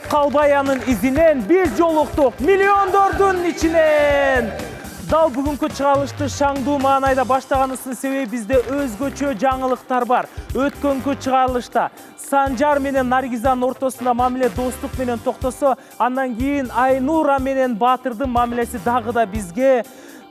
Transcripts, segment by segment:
калбаянын изинен биз жолуктук миллиондордун ичинен. Дал бүгүнкү чыгарылышты шаңдуу маанайда баштаганыбыздын себеби бизде өзгөчө жаңылыктар бар. Өткөнкү чыгарылышта Санжар менен Наргизанын ортосунда мамиле достук менен токтосо, андан кийин Айнура менен Баатырдын мамилеси дагы да бизге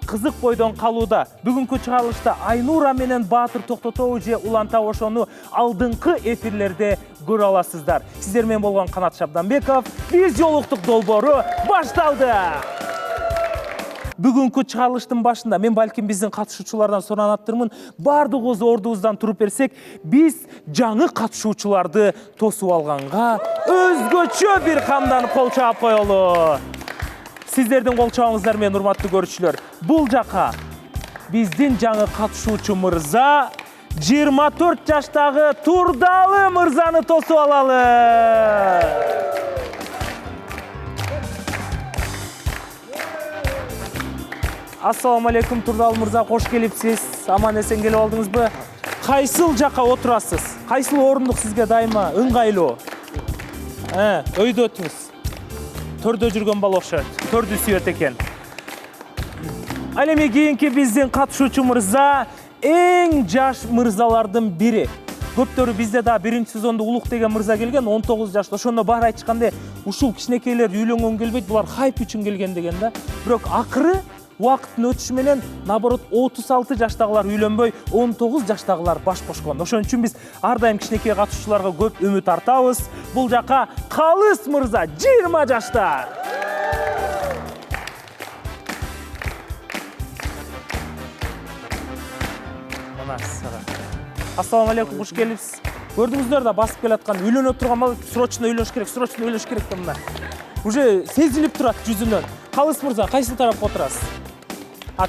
кызык бойдон калууда. Бүгүнкү чыгарылышта Айнура менен Баатыр токтотобу же улантабы ошону алдыңкы эфирлерде көрө аласыздар. Сиздер менен болгон Канат Шабданбеков, биз жолуктук долбоору башталды. Бүгүнкү чыгарылыштын башында мен балким биздин катышуучулардан суранаттырмын. Бардыгыбыз ордубуздан туруп берсек, биз жаңы катышуучуларды тосуп алганга өзгөчө бир камдан кол чаап коелу. Сиздердин кол чабыңыздар менен урматтуу көрүүчүлөр. Бул жака биздин жаңы катышуучу мырза 24 жаштагы Турдалы мырзаны тосуп алалы. Ассаламу алейкум, Турдалы мырза, кош келипсиз. Аман эсен келип алдыңызбы? Кайсыл жака отурасыз? Кайсыл орундук сизге дайыма ыңгайлуу? Өйдө өтүңүз. Төрдө жүргөн бала окшойт. Төрдү сүйөт экен. Ал эми кийинки биздин катышуучу мырза эң жаш мырзалардын бири. Көптөрү бизде да биринчи сезондо Улук деген мырза келген, 19 жашта. Ошондо баары айтышкандай, ушул кичинекейлер үйлөнгөн келбейт, булар хайп үчүн келген деген да. Бирок акыры убакыттын өтүшү менен, наоборот, 36 жаштагылар үйлөнбөй, 19 жаштагылар баш кошкон. Ошон үчүн биз ар дайым кичинекей катышуучуларга көп үмүт артабыз. Бул жака Калыс мырза 20 жашта. Ассаламу алейкум, куш келипсиз. Көрдүңүздөр да басып келаткан, үйлөнө турган мал срочно үйлөнүш керек да мына. Уже сезилип турат жүзүнөн. Калыс мырза, кайсы тарапка отурасыз?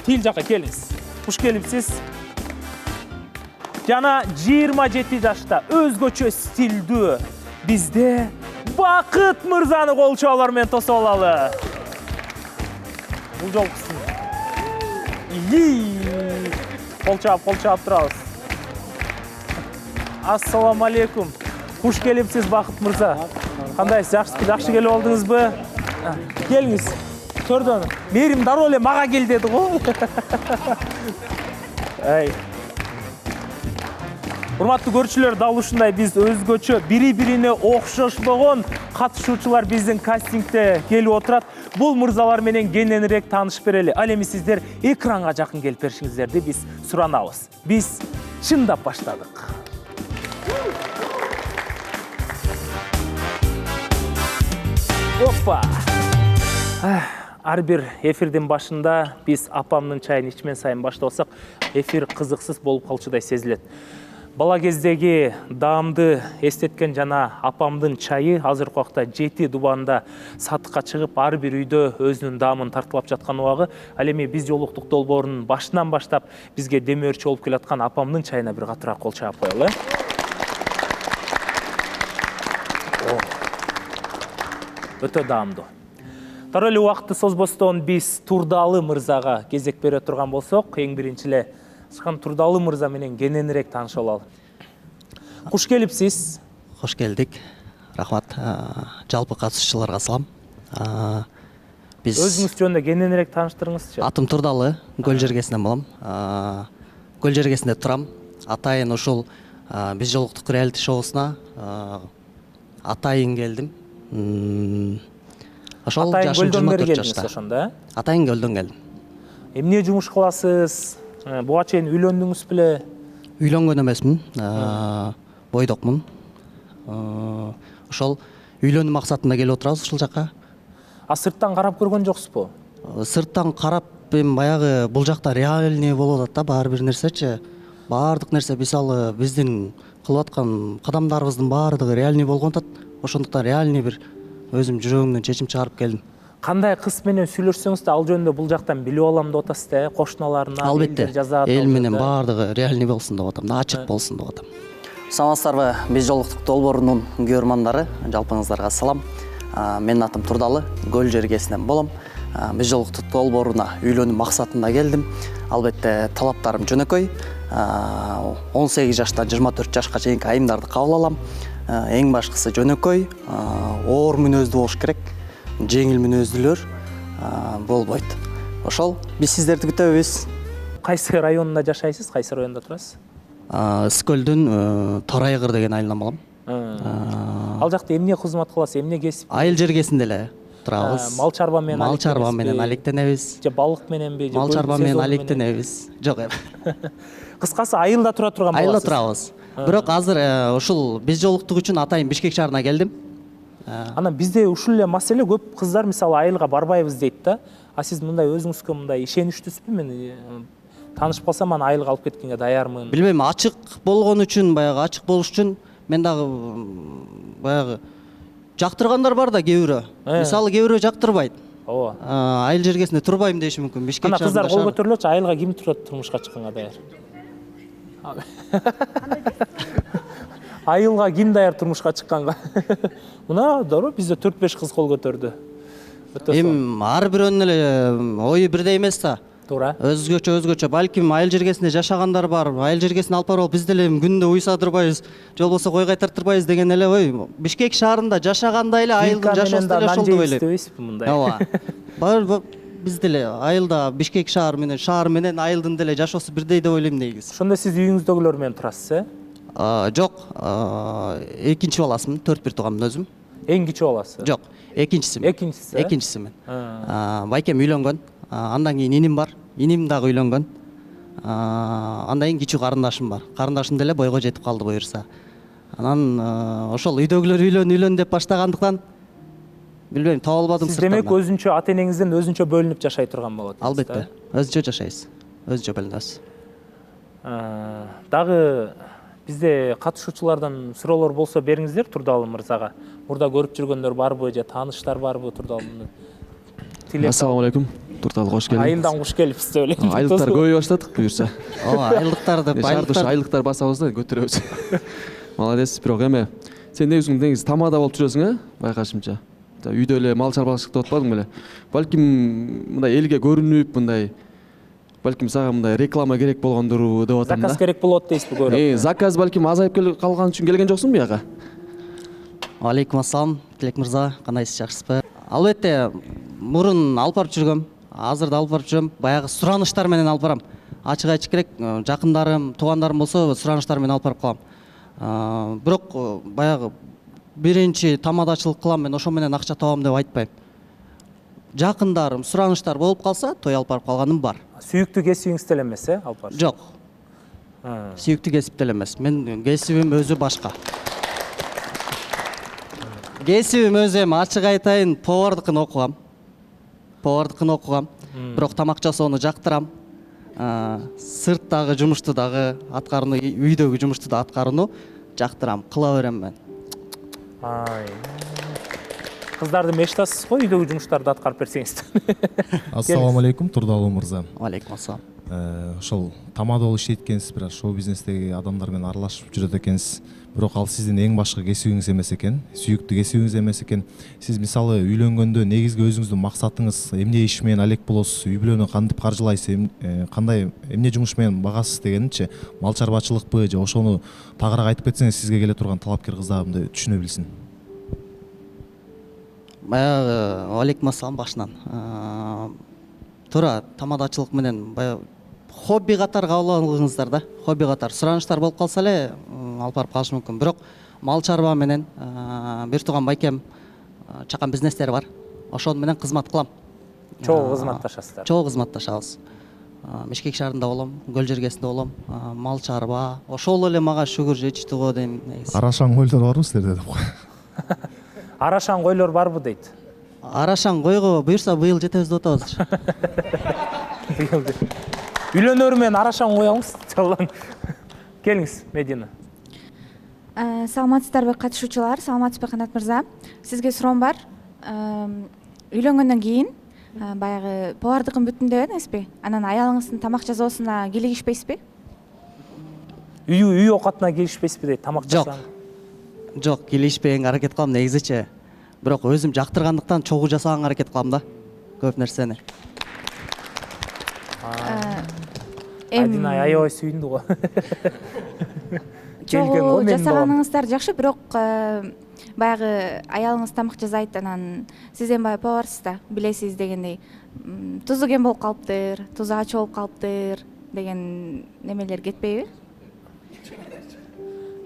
Тил жака келиңиз. Куш келипсиз. Жана 27 жашта өзгөчө стилдүү бизде Бакыт мырзаны кол чабуулар менен тосуп алалы. Бул жолкусын. Кол чаап турабыз. Ассаламу алейкум. Куш келипсиз Бакыт мырза. Кандайсыз? Жакшы келип алдыңызбы? Келиңиз. Төрдөн. Мерим дароо эле мага кел деди го. Урматтуу көрүүчүлөр, дал ушундай биз өзгөчө бири-бирине окшошпогон катышуучулар биздин кастингде келип отурат. Бул мырзалар менен кененирээк таанышып берели. Ал эми сиздер экранга жакын келип беришиңиздерди биз суранабыз. Биз чындап баштадык. Опа! Ар бир эфирдин башында биз апамдын чайын ичмен сайын баштасак, эфир кызыксыз болуп калчудай сезилет. Бала кездеги даамды эстеткен жана апамдын чайы азыркы убакта 7 дубанда сатыкка чыгып, ар бир үйдө өзүнүн даамын тартылап жаткан убагы. Ал эми биз жолуктук долбоорунун башынан баштап бизге демөөрчү болуп келаткан апамдын чайына бир катыраак кол чаап коелу. Өтө даамдуу. Дароо эле убакытты созбостон биз Турдалы мырзага кезек бере турган болсок, эң биринчи эле Турдалы мырза менен кененирээк таанышып алалы. Куш келипсиз. Кош келдик. Рахмат. Жалпы катышуучуларга салам. Биз өзүңүз жөнүндө кененирээк тааныштырыңызчы. Атым Турдалы, Көл жергесинен болом. Көл жергесинде турам. Атайын ушул биз жолуктук реалити шоусуна атайын келдим. Ошол жашым 24 жашта. Атайын Көлдөн келдим. Эмне жумуш кыласыз? Буга чейин үйлөндүңүз беле? Үйлөнгөн эмесмин. Бойдокмун. Ошол үйлөнүү максатында келип отурабыз ушул жака. Сырттан карап көргөн жоксузбу? Сырттан карап эми баягы бул жакта реальный болуп атат да, баары бир нерсечи. Баардык нерсе мисалы биздин кылып аткан кадамдарыбыздын баардыгы реальный болгон атат. Ошондуктан реальный бир өзүм жүрөгүмдөн чечим чыгарып келдим. Кандай кыз менен сүйлөшсөңүз да ал жөнүндө бул жактан билип алам деп атасыз да, кошуналарына, элдер жазат. Эл менен баардыгы реальный болсун деп атам, ачык болсун деп атам. Саламатсыздарбы, биз жолуктук долбоорунун көрөрмандары, жалпыңыздарга салам. Менин атым Турдалы, Көл жергесинен болом. Биз жолуктук долбооруна үйлөнүү максатында келдим. Албетте талаптарым жөнөкөй. 18 жаштан 24 жашка чейинки айымдарды кабыл алам. эң башкысы жөнөкөй, оор мүнөздүү болуш керек, жеңил мүнөздүүлөр болбойт. Ошол биз сиздерди күтөбүз. Кайсы районунда жашайсыз? Кайсы районда турасыз? Ысыкөлдүн Торайгыр деген айылынан болом. Ал жакта эмне кызмат кыласыз? Эмне кесип? Айыл жергесинде эле турабыз. Мал чарба менен алектенебиз. Же балык мененби? Мал чарба менен алектенебиз. Жок эми. Кыскасы айылда тура турган боласыз. Айылда турабыз. Бирок азыр ушул биз жолуктук үчүн атайын Бишкек шаарына келдим. Анан бизде ушул эле маселе, көп кыздар мисалы айылга барбайбыз дейт да. А сиз мындай өзүңүзгө мындай ишеничтүүсүзбү? Мен таанышып калсам аны айылга алып кеткенге даярмын. Билбейм, ачык болгон үчүн, баягы ачык болуш үчүн мен дагы баягы жактыргандар бар да кээ бирөө. Мисалы кээ бирөө жактырбайт. Ооба. Айыл жергесинде турбайм деши мүмкүн. Бишкек шаарында. Ана кыздар кол көтөрүлөчү, айылга ким турат турмушка чыкканга даяр? Айылга ким даяр турмушка чыкканга? Мына дору бизде 4-5 кыз кол көтөрдү. Эми ар бирөөнүн эле ою бирдей эмес да. Туура. Өзгөчө. Балким айыл жергесинде жашагандар бар. Айыл жергесине алып барып биз деле күндө уйсадырбайбыз, же болбосо кой кайтартырбайбыз деген эле ой. Бишкек шаарында жашагандай эле айылдын жашоосу деле ошол деп элем. Ооба. Биз деле айылда Бишкек шаар менен айылдын деле жашоосу бирдей деп ойлойм негизи. Ошондо сиз үйүңүздөгүлөр менен турасыз, Жок, экинчи баласымын, 4-1 тууганмын өзүм. Эң кичүү баласы? Жок, экинчисимин. Байкем үйлөнгөн. Андан кийин иним бар. Иним дагы үйлөнгөн. Андан кийин кичүү карындашым бар. Карындашым деле бойго жетип калды буюрса. Анан ошол үйдөгүлөр үйлөн деп баштагандыктан билбейм, таба албадым сырттан. Сиз демек өзүнчө ата энеңизден өзүнчө бөлүнүп жашай турган болот. Албетте. Өзүнчө жашайбыз. Өзүнчө бөлүнөбүз. Дагы бизде катышуучулардан суроолор болсо бериңиздер Турдалы мырзага. Мурда көрүп жүргөндөр барбы же тааныштар барбы Турдалыны? Ассаламу алейкум. Турдалы кош келдиңиз. Айылдан кош келипсиз деп элем. Айылдыктар көбөйө баштадык буюрса. Ооба, айлыктар басабыз да, көтөрөбүз. Молодец, бирок эме сен өзүң негизи тамада болуп жүрөсүң, байкашымча. Үйдө эле мал чарбачылыкта отпадың беле? Балким мындай элге көрүнүп, мындай балким сага мындай реклама керек болгондурбу деп атам да. Заказ керек болот дейсизби көрөп? Заказ балким азайып калган үчүн келген жоксуң бияга? Алейкум ассалам, Тилек мырза, кандайсыз, жакшысызбы? Албетте, мурун алып барып жүргөм, азыр да алып барып жүрөм. Баягы сураныштар менен алып барам. Ачык айтыш керек, жакындарым, туугандарым болсо сураныштар менен алып барып калам. Бирок баягы биринчи тамадачылык кылам, мен ошо менен акча табам деп айтпайм. Жакындарым, сураныштар болуп калса, той алып барып калганым бар. Сүйүктүү кесибиңиз деле эмес, алып барып? Жок. Сүйүктүү кесип деле эмес. Мен кесибим өзү башка. Кесибим өзү эми ачык айтайын, повардыкын окугам. Бирок тамак жасоону жактырам. Сырттагы жумушту дагы аткарууну, үйдөгү жумушту да аткарууну жактырам, кыла берем мен. Кыздарды мечтасыз го үйдөгү жумуштарды аткарып берсеңиз. Ассаламу алейкум, Турдалы мырза. Алейкум ассалам. Ошол тамада болуп иштейт экенсиз, бирок шоу бизнестеги адамдар менен аралашып жүрөт экенсиз. Бирок ал сиздин эң башкы кесибиңиз эмес экен, сүйүктүү кесибиңиз эмес экен. Сиз мисалы үйлөнгөндө негизги өзүңүздүн максатыңыз эмне иш менен алек болосуз, үй бүлөнү кантип каржылайсыз, кандай эмне жумуш менен багасыз дегеничи, мал чарбачылыкпы же ошону тагыраак айтып кетсеңиз сизге келе турган талапкер кыздарымды түшүнө билсин. Алейкум ассалам башынан. Туура, тамадачылык менен баягы хобби катар кабыл алыңыздар да. Хобби катар сураныштар болуп калса эле алып барып калышы мүмкүн. Бирок мал чарба менен бир тууган байкем чакан бизнестери бар. Ошол менен кызмат кылам. Чогуу кызматташасыздар. Чогуу кызматташабыз. Бишкек шаарында болом, көл жергесинде болом, мал чарба. Ошол эле мага шүгүр жетиштүү го дейм негизи. Арашаң койлор барбы силерде деп кой. Арашаң койлор барбы дейт. Арашаң койго буюрса быйыл жетебиз деп атабыз. Үйлөнөр менен арашаң коябыз. Келиңиз, Медина. Саламатсыздарбы катышуучулар, саламатсызбы Канат мырза. Сизге суроом бар. Үйлөнгөндөн кийин баягы повардыкын бүттүм деп эмеспи? Анан аялыңыздын тамак жасоосуна келишпейсизби? Үй окатына келишпейсизби дейт, тамак жасаң. Жок, келишпегенге аракет кылам негизичи. Бирок өзүм жактыргандыктан чогуу жасаганга аракет кылам да. Көп нерсени. Адина аябай сүйүндү го. чогуу жасаганыңыздар жакшы, бирок баягы аялыңыз тамак жасайт, анан сиз эми баягы поварсыз да, билесиз дегендей. Тузу кем болуп калыптыр, тузу ачы болуп калыптыр деген немелер кетпейби?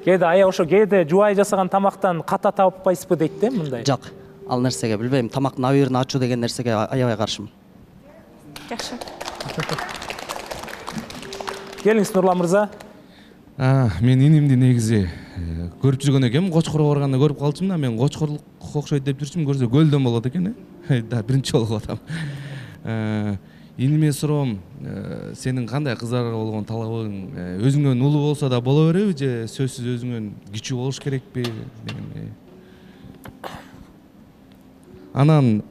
Кээде ая ошо кээде жубай жасаган тамактан ката таппайсызбы дейт да мындай. Жок, ал нерсеге билбейм. Тамактын абийирин ачуу деген нерсеге аябай каршымын. Жакшы. Келиңиз Нурлан мырза. Мен инимди негизи көрүп жүргөн экенмин, Кочкорго барганда көрүп калчумун да, мен Кочкорлукка окшойт деп жүрчүмүн, көрсө көлдөн болот экен, да биринчи жолу атам. Иниме суроом, сенин кандай кыздарга болгон талабың өзүңөн улуу болсо да боло береби же сөзсүз өзүңөн кичүү болуш керекпи деген. Анан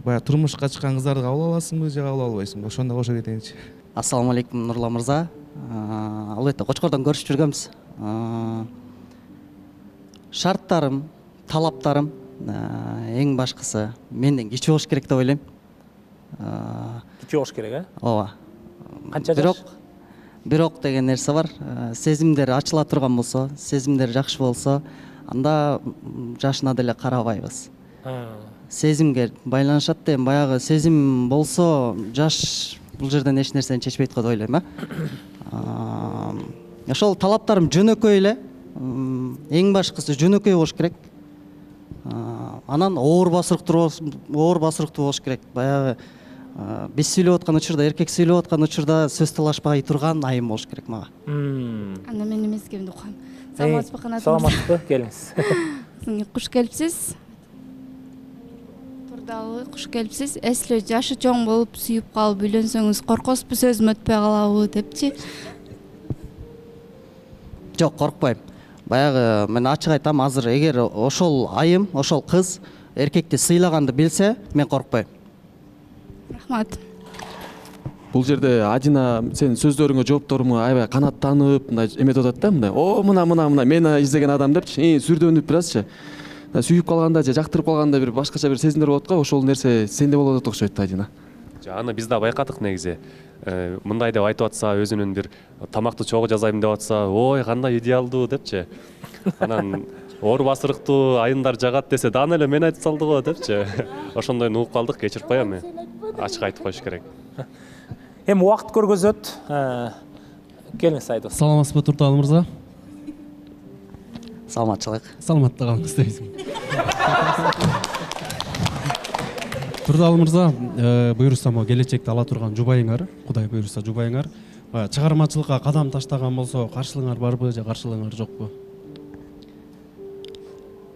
баягы турмушка чыккан кыздарды кабыл аласыңбы же кабыл албайсыңбы? Ошондо кошо кетейинчи. Ассаламу алейкум Нурлан мырза. Албетте Кочкордон көрүшүп жүргөнбүз. Шарттарым, талаптарым эң башкысы менден кичүү болуш керек деп ойлойм. Кичүү болуш керек, Ооба. Канча жаш? Бирок деген нерсе бар. Сезимдер ачыла турган болсо, сезимдер жакшы болсо, анда жашына деле карабайбыз. Сезимге байланышат дейм, баягы сезим болсо, жаш бул жерден эч нерсени чечпейт го деп ойлойм, Ошол талаптарым жөнөкөй эле. Эң башкысы жөнөкөй болуш керек. Анан оор басырыктуу болуш керек. Баягы биз сүйлөп аткан учурда, эркек сүйлөп аткан учурда сөз талашпай турган айым болуш керек мага. Анда мен эмескемди укам. Саламатсызбы Канат? Саламатсызбы, келиңиз. Куш келипсиз. Турдалы куш келипсиз. Эсле жашы чоң болуп сүйүп калып үйлөнсөңүз коркосузбу, сөзүм өтпөй калабы депчи? Жок, коркпойм. Баягы мен ачык айтам, азыр эгер ошол айым, ошол кыз эркекти сыйлаганды билсе, мен коркпойм. Рахмат. Бул жерде Адина сенин сөздөрүңө жоопторуңо аябай канаттанып, мындай эметип атат да, мындай. О, мына мени издеген адам депчи, сүрдөнүп биразчы. Сүйүп калганда же жактырып калганда бир башкача бир сезимдер болот го, ошол нерсе сенде болот атат окшойт Адина. Аны биз да байкадык негизи. Мындай деп айтып атса, өзүнүн бир тамакты чогуу жасайм деп атса, ой, кандай идеалдуу депчи. Анан оор басырыктуу айымдар жагат десе, даны эле мен айтып салды го депчи. Ошондойн угуп калдык, кечирип коем. Ачык айтып коюш керек. Эми убакыт көргөзөт. Келиңиз Айдос. Саламатсызбы Турдалы мырза? Саламатчылык. Саламатта калыңыз дейсиң. Турдалы мырза, буюрса келечекте ала турган жубайыңар, Кудай буюрса жубайыңар, чыгармачылыкка кадам таштаган болсо, каршылыгыңар барбы же каршылыгыңар жокпу?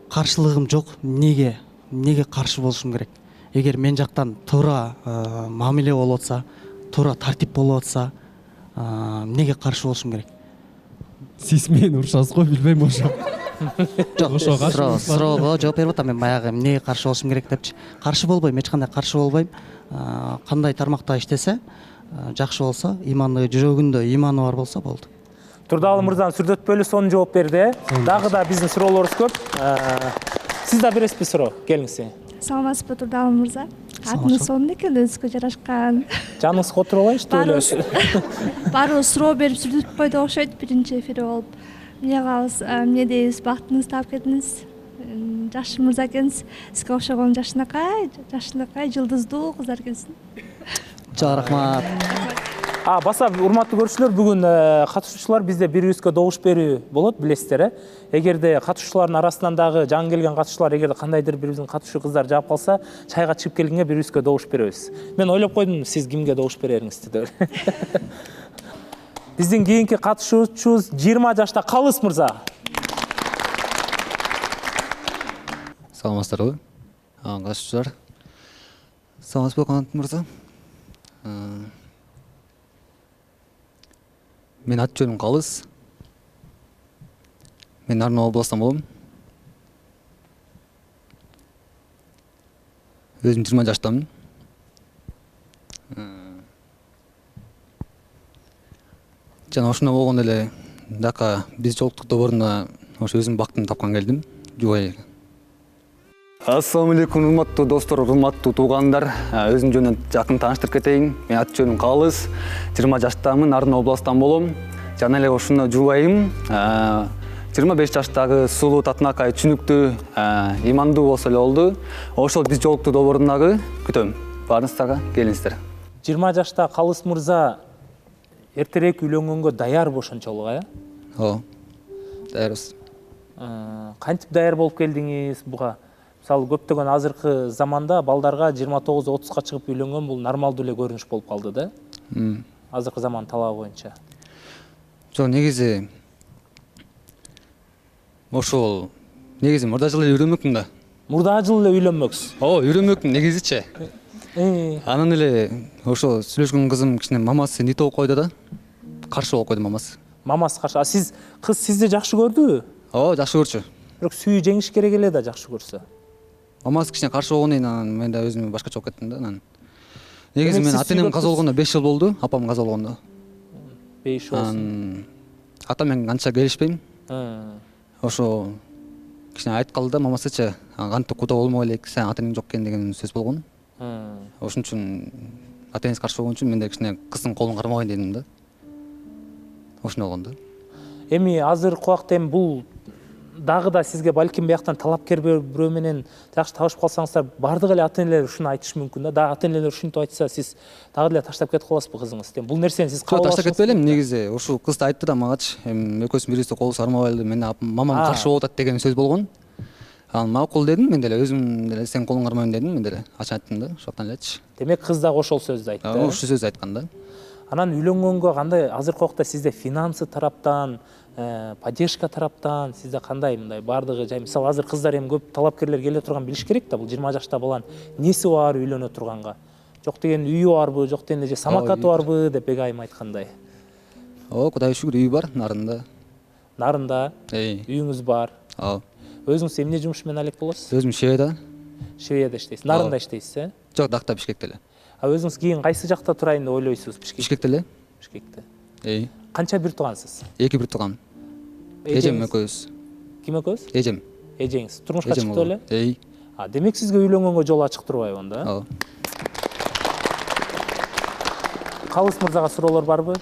Каршылыгым жок. Неге каршы болушум керек? Эгер мен жактан туура мамиле болуп атса, туура тартип болуп атса, неге каршы болушум керек? Сиз мени урушасыз го, билбейм ошо. Жок, суроого жооп берип атам мен баягы эмнеге каршы болушум керек депчи. Каршы болбойм, эч кандай каршы болбойм. Кандай тармакта иштесе, жакшы болсо, иманы жүрөгүндө иманы бар болсо болду. Турдалы мырзаны сүрдөтпөйлү, сонун жооп берди. Дагы да биздин суроолорубуз көп. Сиз да бересизби суроо? Келиңиз. Саламатсызбы Турдалы мырза? Атыңыз сонун экен, өзүңүзгө жарашкан. Жаныңыз котуруп алайынчы ойлойсуз. Баары суроо берип сүрдөтүп койду окшойт, биринчи эфир болуп. Эмне дейбиз, бактыңызды таап келдиңиз. Жаш мырза экенсиз. Сизге окшогон жашынакай, жылдыздуу кыздар экенсиз. Жок, рахмат. Баса урматтуу көрүүчүлөр, бүгүн катышуучулар бизде бири-бирибизге добуш берүү болот, билесиздер. Эгерде катышуучулардын арасынан дагы жаңы келген катышуучулар эгерде кандайдыр бирибиздин катышуу кыздар жаап калса, чайга чыгып келгенге бири-бирибизге добуш беребиз. Мен ойлоп койдум, сиз кимге добуш берериңизди деп. Биздин кийинки катышуучубуз 20 жашта Калыс мырза. Саламатсыздарбы? Катышуучулар. Саламатсызбы Канат мырза? Мен ат жөнүм Калыс. Мен Нарын областан болом. Өзүм 20 жаштамын. Жана ошондой болгондо эле дака биз жолуктук доборунда ошо өзүм бактымды тапкан келдим. Жубай. Ассаламу алейкум, урматтуу достор, урматтуу туугандар. Өзүм жөнүн жакын тааныштырып кетейин. Мен ат жөнүм Калыс, 20 жаштамын, Нарын областан болом. Жана эле ушуну жубайым. 25 жаштагы сулуу татынакай түшүнүктүү, имандуу болсо эле болду. Ошол биз жолуктук долбоорунагы күтөм. Баарыңыздарга келиңиздер. 20 жашта Калыс мырза эртерээк үйлөнгөнгө даяр ошончолук, Ооба. Даярбыз. Кантип даяр болуп келдиңиз буга? Мисалы көптөгөн азыркы заманда балдарга 29-30га чыгып үйлөнгөн бул нормалдуу эле көрүнүш болуп калды да. Азыркы заман талабы боюнча. Жок, негизи ошол мурда жылы үйрөнмөкмүн да. Мурда жылы эле үйлөнмөксүз. Ооба, үйрөнмөкмүн негизичи. Анан эле ошо сүйлөшкөн кызым кичине мамасы нит болуп койду да. Каршы болуп койду мамасы. Мамасы каршы. Сиз кыз сизди жакшы көрдүбү? Ооба, жакшы көрчү. Бирок сүйүү жеңиш керек эле да жакшы көрсө. Мамасы кичине каршы болгондон кийин мен да өзүмө башкача болуп кеттим да. Анан негизи мен ата-энем каза болгондо 5 жыл болду, апам каза болгондо. 5 болсун. Атам менен канча келишпейм. Ошо кичине айтып калды да мамасычы, кантип куда болмой элек, сен ата-энең жок экен деген сөз болгон. Ошон үчүн ата-энеси каршы болгон үчүн мен да кичине кыздын колун кармабайын дедим да. Ошондой болгон да. Эми азыркы убакта эми бул дагы да сизге балким бияктан талапкер бирөө менен жакшы табышып калсаңыздар, бардык эле ата-энелер ушуну айтышы мүмкүн да. Дагы ата-энелер ушинтип айтса, сиз дагы эле таштап кетип каласызбы кызыңызды? Бул нерсени сиз кабыл аласызбы? Таштап кетпей элем, негизи ушул кыз айтты да магачы, эми экөөбүздүн бирибизди колубуз кармабайлы, мен мамам каршы болуп атат деген сөз болгон. Анан макул дедим, мен деле өзүм деле сен колуң кармайм дедим, мен деле ачык айттым да, ошоктон элечи. Демек кыз дагы ошол сөздү айтты. Ошол сөздү айткан да. Анан үйлөнгөнгө кандай азыркы убакта сизде финансы тараптан, поддержка тараптан сизде кандай мындай бардыгы жай, мисалы азыр кыздар эми көп талапкерлер келе турган билиш керек да, бул 20 жашта баланын неси бар үйлөнө турганга. Жок деген үйү барбы, жок дегенде же самокаты барбы деп айым айткандай. Ооба, Кудайга шүгүр, үйү бар, Нарында. Нарында? Үйүңүз бар. Ооба. Өзүңүз эмне жумуш менен алек болосуз? Өзүм Швейда. Швейда иштейсиз. Нарында иштейсиз, Жок, Дакта, Бишкекте эле. Өзүңүз кийин кайсы жакта турайын деп ойлойсуз? Бишкекте эле. Бишкекте. Канча бир туугансыз? 2 бир тууган. Эжем экөөбүз. Ким экөөбүз? Эжем. Эжеңиз турмушка чыкты эле? Демек сизге үйлөнгөнгө жол ачык турбайбы анда? Ооба. Калыс мырзага суроолор барбы?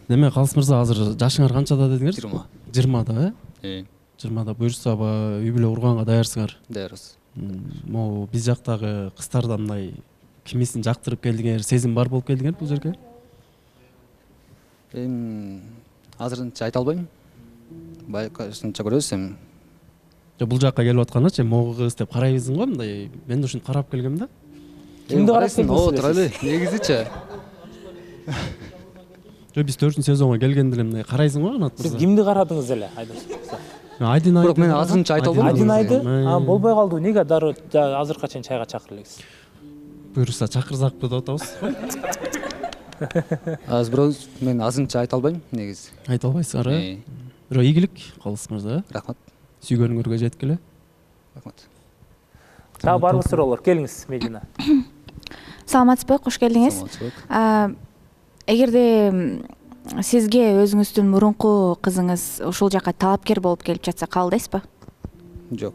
Демек Калыс мырза азыр жашыңар канчада дедиңер? 20. 20да, 20да буюрса үй бүлө курганга даярсыңар? Даярбыз. Могу биз жактагы кыздардан мындай кимисин жактырып келдиңер, сезим бар болуп келдиңер бул жерге? Азырынча айта албайм. Байкашынча көрөбүз эми. Бул жакка келип атканычы могу кыз деп карайбыздың го, мындай мен да ушинтип карап келгем да. Кимди карап келдиңиз? Туралы, негизичи. Биз 4-сүн сезонго келгенде эле мындай карайсың го, Канат мырза. Сиз кимди карадыңыз эле? Айдын Бирок мен азырынча айта албайм. Айдын айды? Болбой калды. Неге дароо азыркыга чейин чайга чакырып элексиз? Буюрса чакырсакпы деп атабыз. Азыр бирок мен азырынча айта албайм, негизи. Айта албайсыңар, Бирок ийгилик, Калыс мырза. Рахмат. Сүйгөнүңөргө жеткиле. Рахмат. Дагы барбы суроолор? Келиңиз, Медина. Саламатсызбы? Кош келдиңиз. Эгерде сизге өзүңүздүн мурунку кызыңыз ушул жака талапкер болуп келип жатса, кабылдайсызбы? Жок.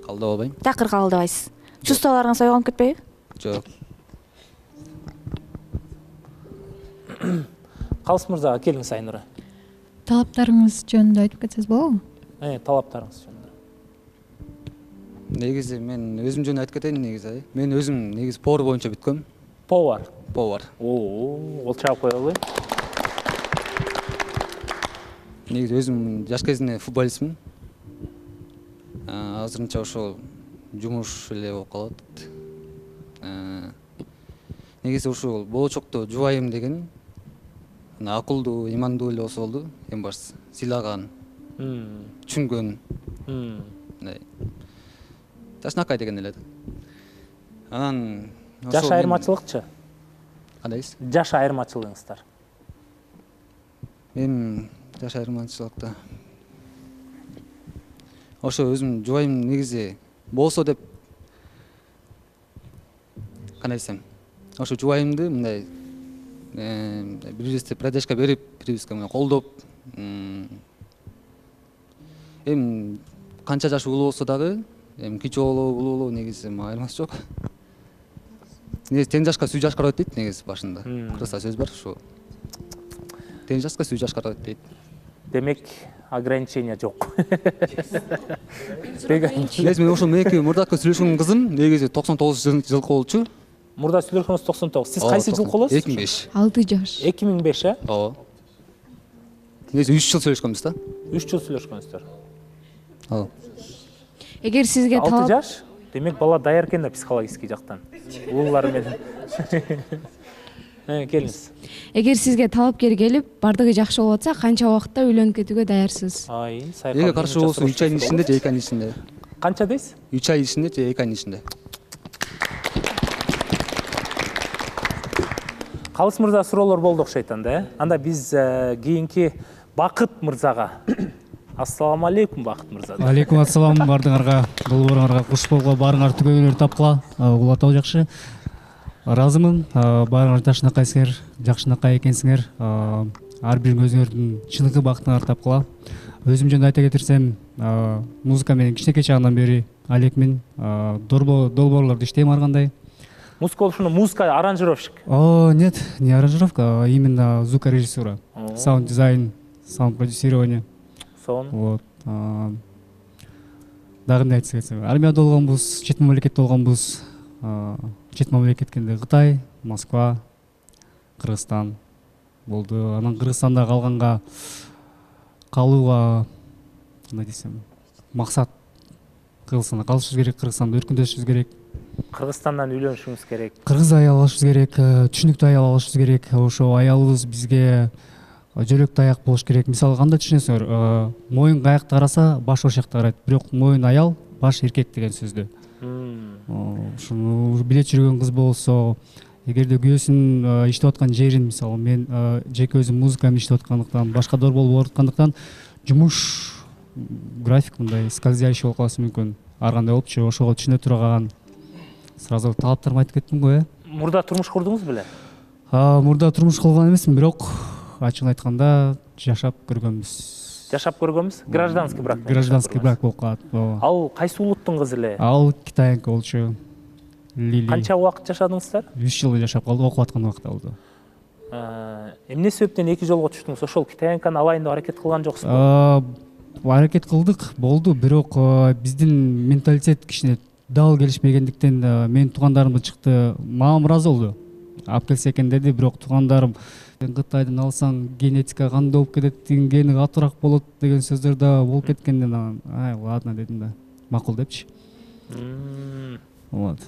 Кабылдап албайм. Такыр кабылдабайсыз. Чувстволоруңуз ойгонуп кетпейби? Жок. Калыс мырзага келиңиз, Айнура. Талаптарыңыз жөнүндө айтып кетсеңиз болобу? Талаптарыңыз жөнүндө. Негизи мен өзүм жөнүндө айтып кетейин негизи. Мен өзүм негизи повар боюнча бүткөм. Повар. Повар. Ол чабып коелу. Негизи өзүм жаш кезинде футболистмин. Азырынча ошол жумуш эле болуп калат. Негизи ушул болочокто жубайым деген акылдуу, имандуу эле болсо болду. Эң башкысы сыйлаган, түшүнгөн. Ташнакай деген эле. Анан жаш айырмачылыкчы? Кандайсыз? Жаш айырмачылыгыңыздар. Жаш айырмачылыкта ошо өзүм жубайым негизи болсо деп кандай десем, ошо жубайымды мындай бирибизди продержка берип, бирибизге колдоп, канча жаш улуу болсо дагы, кичүү болобу, улуу болобу негизи айырмасы жок. Негизи тең жашка сүй жашкарат дейт негизи башында. Кыргызча сөз бар ушу. Тең жашка сүй жашкарат дейт. демек ограничение жок. Мен ошол меники мурдакы сүйлөшкөн кызым негизи 99 жылкы болчу. Мурда сүйлөшкөнүз 99. Сиз кайсы жылкы болосуз? 2005. 6 жаш. 2005 э? Ооба. Негизи 3 жыл сүйлөшкөнбүз да. 3 жыл сүйлөшкөнсүздөр. Ооба. Эгер сизге 6 жаш, демек бала даяр экен да психологический жактан. Уулары менен. Келиңиз. Эгер сизге талапкер келип, бардыгы жакшы болуп атса, канча убакытта үйлөнүп кетүүгө даярсыз? Эге каршы болсо 3 айдын ичинде же 2 айдын ичинде. Канча дейсиз? 3 ай ичинде же 2 айдын ичинде. Калыс мырза суроолор болду окшойт анда, э? Анда биз кийинки Бакыт мырзага. Ассаламу алейкум Бакыт мырза. Алейкум ассалам, бардыңарга, долбооруңарга куш болгула, баарыңар түгөйүнөр тапкыла. Улатау жакшы. Разымын, баарыңар жакшынакайсыңар, жакшынакай экенсиңер. Ар бириң өзүңөрдүн чыныгы бактыңар тапкыла. Өзүм жөнүндө айта кетирсем, музыка менен кичинекей чагымдан бери алекмин. Долбоорлордо иштейм ар кандай. Музыка ушуну музыка аранжировщик. Нет, не аранжировка, а именно звукорежиссура, саунд-дизайн, саунд-продюсирование. Вот. Дагы эмне айтсак кетсем, армияда болгонбуз, чет мамлекетте болгонбуз. Чет мамлекет дегенде Кытай, Москва, Кыргызстан болду. Анан Кыргызстанда калганга калууга кандай десем, максат Кыргызстанда калышыбыз керек, Кыргызстанда өркүндөшүбүз керек. Кыргызстандан үйлөнүшүңүз керек. Кыргыз аял алышыбыз керек, түшүнүктүү аял алышыбыз керек. Ошо аялыбыз бизге жөлөк таяк болуш керек. Мисалы кандай түшүнөсүңөр? Моюн каякта караса, баш ошол жакта карайт. Бирок моюн аял, баш эркек деген сөздү. Ушуну биле жүргөн кыз болсо, эгерде күйөөсүн иштеп аткан жерин, мисалы мен жеке өзүм музыка менен иштеп аткандыктан, башка долбоор болуп аткандыктан, жумуш график мындай скользящий болуп калышы мүмкүн. Ар кандай болупчу, ошого түшүнө турган сразу талаптарымды айтып кеттим го, Мурда турмуш курдуңуз беле? Мурда турмуш курган эмесмин, бирок ачыгын айтканда жашап көргөнбүз. Жашап көргөнбүз? Гражданский брак. Гражданский брак болуп калат. Ал кайсы улуттун кызы эле? Ал китаянка болчу. Лили. Канча убакыт жашадыңыздар? 3 жыл жашап калдык, окуп аткан убакта болду. Эмне себептен эки жолго түштүңүз? Ошол китаянканы алайын деп аракет кылган жоксузбу? Аракет кылдык, болду, бирок биздин менталитет кичине дал келишпегендиктен менин туугандарым чыкты, мага ыраазы болду. Алып келсе экен деди, бирок туугандарым Кытайдан алсаң генетика кандай болуп кетет, гени катуураак болот деген сөздөр да болуп кеткенден, ладно дедим да, макул депчи. Вот.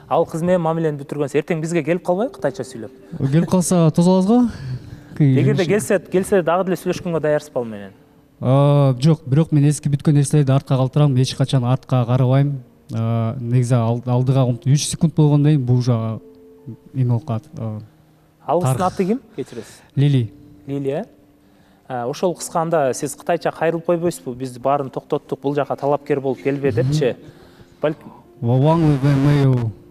Ал кыз менен мамилени бүтүргөнсүз, эртең бизге келип калбайбы кытайча сүйлөп? Келип калса тосо алабыз го. Эгерде келсе дагы деле сүйлөшкөнгө даярсызбы ал менен? Жок, бирок мен эски бүткөн нерселерди артка калтырам, эч качан артка карабайм. Негизи алдыга 3 секунд болгондон кийин бул жага эме болуп калат. Ал кыздын аты ким? Кечиресиз. Лили. Лили, ошол кызга анда сиз кытайча кайрылып койбойсузбу? Биз баарын токтоттук, бул жака талапкер болуп келбе депчи.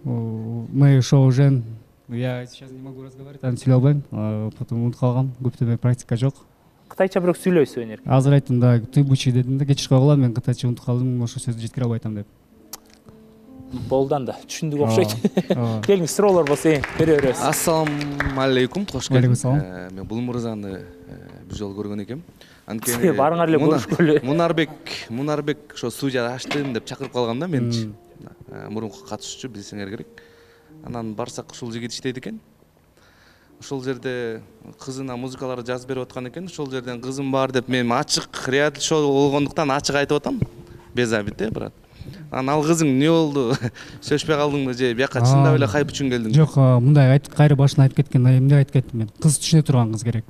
Мы шоу Жен. Я сейчас не могу разговаривать, сүйлөй албайм, потом унутуп калгам, көптөн практика жок. Кытайча бирок сүйлөйсүз өнерке. Азыр айттым да, ты бучи дедим да, кечип койгула, мен кытайча унутуп калдым, ошол сөздү жеткире албай атам деп. Болду анда, түшүндүк окшойт. Келиңиз, суроолор болсо бере беребиз. Ассаламу алейкум, кош келдиңиз. Мен бул мырзаны бир жолу көргөн экем. Анткени барыңар эле көрүшкөлү. Мунарбек ошо студия ачтым деп чакырып калган да меничи. Мурунку катышуучу, билсеңер керек. Анан барсак ушул жигит иштейт экен. Ошол жерде кызына музыкаларды жазып берип аткан экен. Ошол жерден кызым бар деп мен ачык реалити шоу болгондуктан ачык айтып атам. Без обид, брат. Ал кызың эмне болду? Сөзбөй калдыңбы же бияка чындап эле хайп үчүн келдиң? Жок, мындай кайра башына айтып кеткен, эмне айтып кеттим мен. Кыз түшүнө турган кыз керек.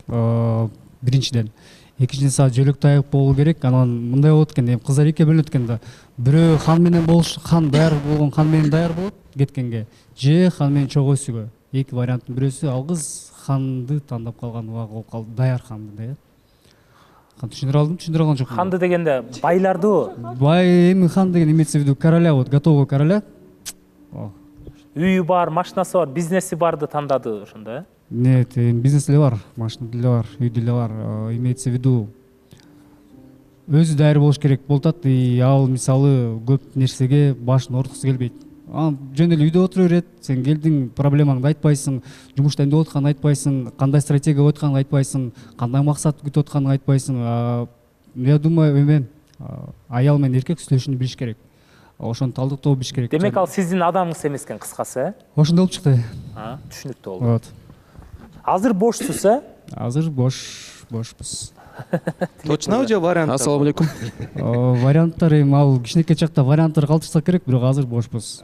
Биринчиден. Экинчиден жөлөк таяк болуу керек. Анан мындай болот экен, кыздар экиге бөлүнөт экен да. Бирөө хан менен хан даяр болгон хан менен даяр болот кеткенге. Же хан менен чогуу өсүүгө. Эки варианттын бирөөсү, ал кыз ханды тандап калган убагы болуп калды, даяр ханды да. Түшүндүрө алдым, түшүндүрө алган жокмун. Ханды дегенде байларды? Эми хан деген имеется в виду короля, вот готового короля. Үйү бар, машинасы бар, бизнеси барды тандады ошондо, э? Нет, бизнес деле бар, машина деле бар, үй деле бар. Имеется в виду өзү даяр болуш керек болуп атат, ал мисалы көп нерсеге башын ооруткусу келбейт. анан жөн эле үйдө отура берет, сен келдиң, проблемаңды айтпайсың, жумушта эмне болуп атканын айтпайсың, кандай стратегия болуп атканын айтпайсың, кандай максат күтүп атканын айтпайсың. Я думаю, эме аял менен эркек сүйлөшүүнү билиш керек. Ошону талдыктоо билиш керек. Демек ал сиздин адамыңыз эмес экен, кыскасы, Ошондой болуп чыкты. Түшүнүктүү болду. Азыр бошсуз, Азыр бошпуз. Точно же вариант? Ассаламу алейкум. Варианттар эми ал кичинекей чакта варианттар калтырсак керек, бирок азыр бошпуз.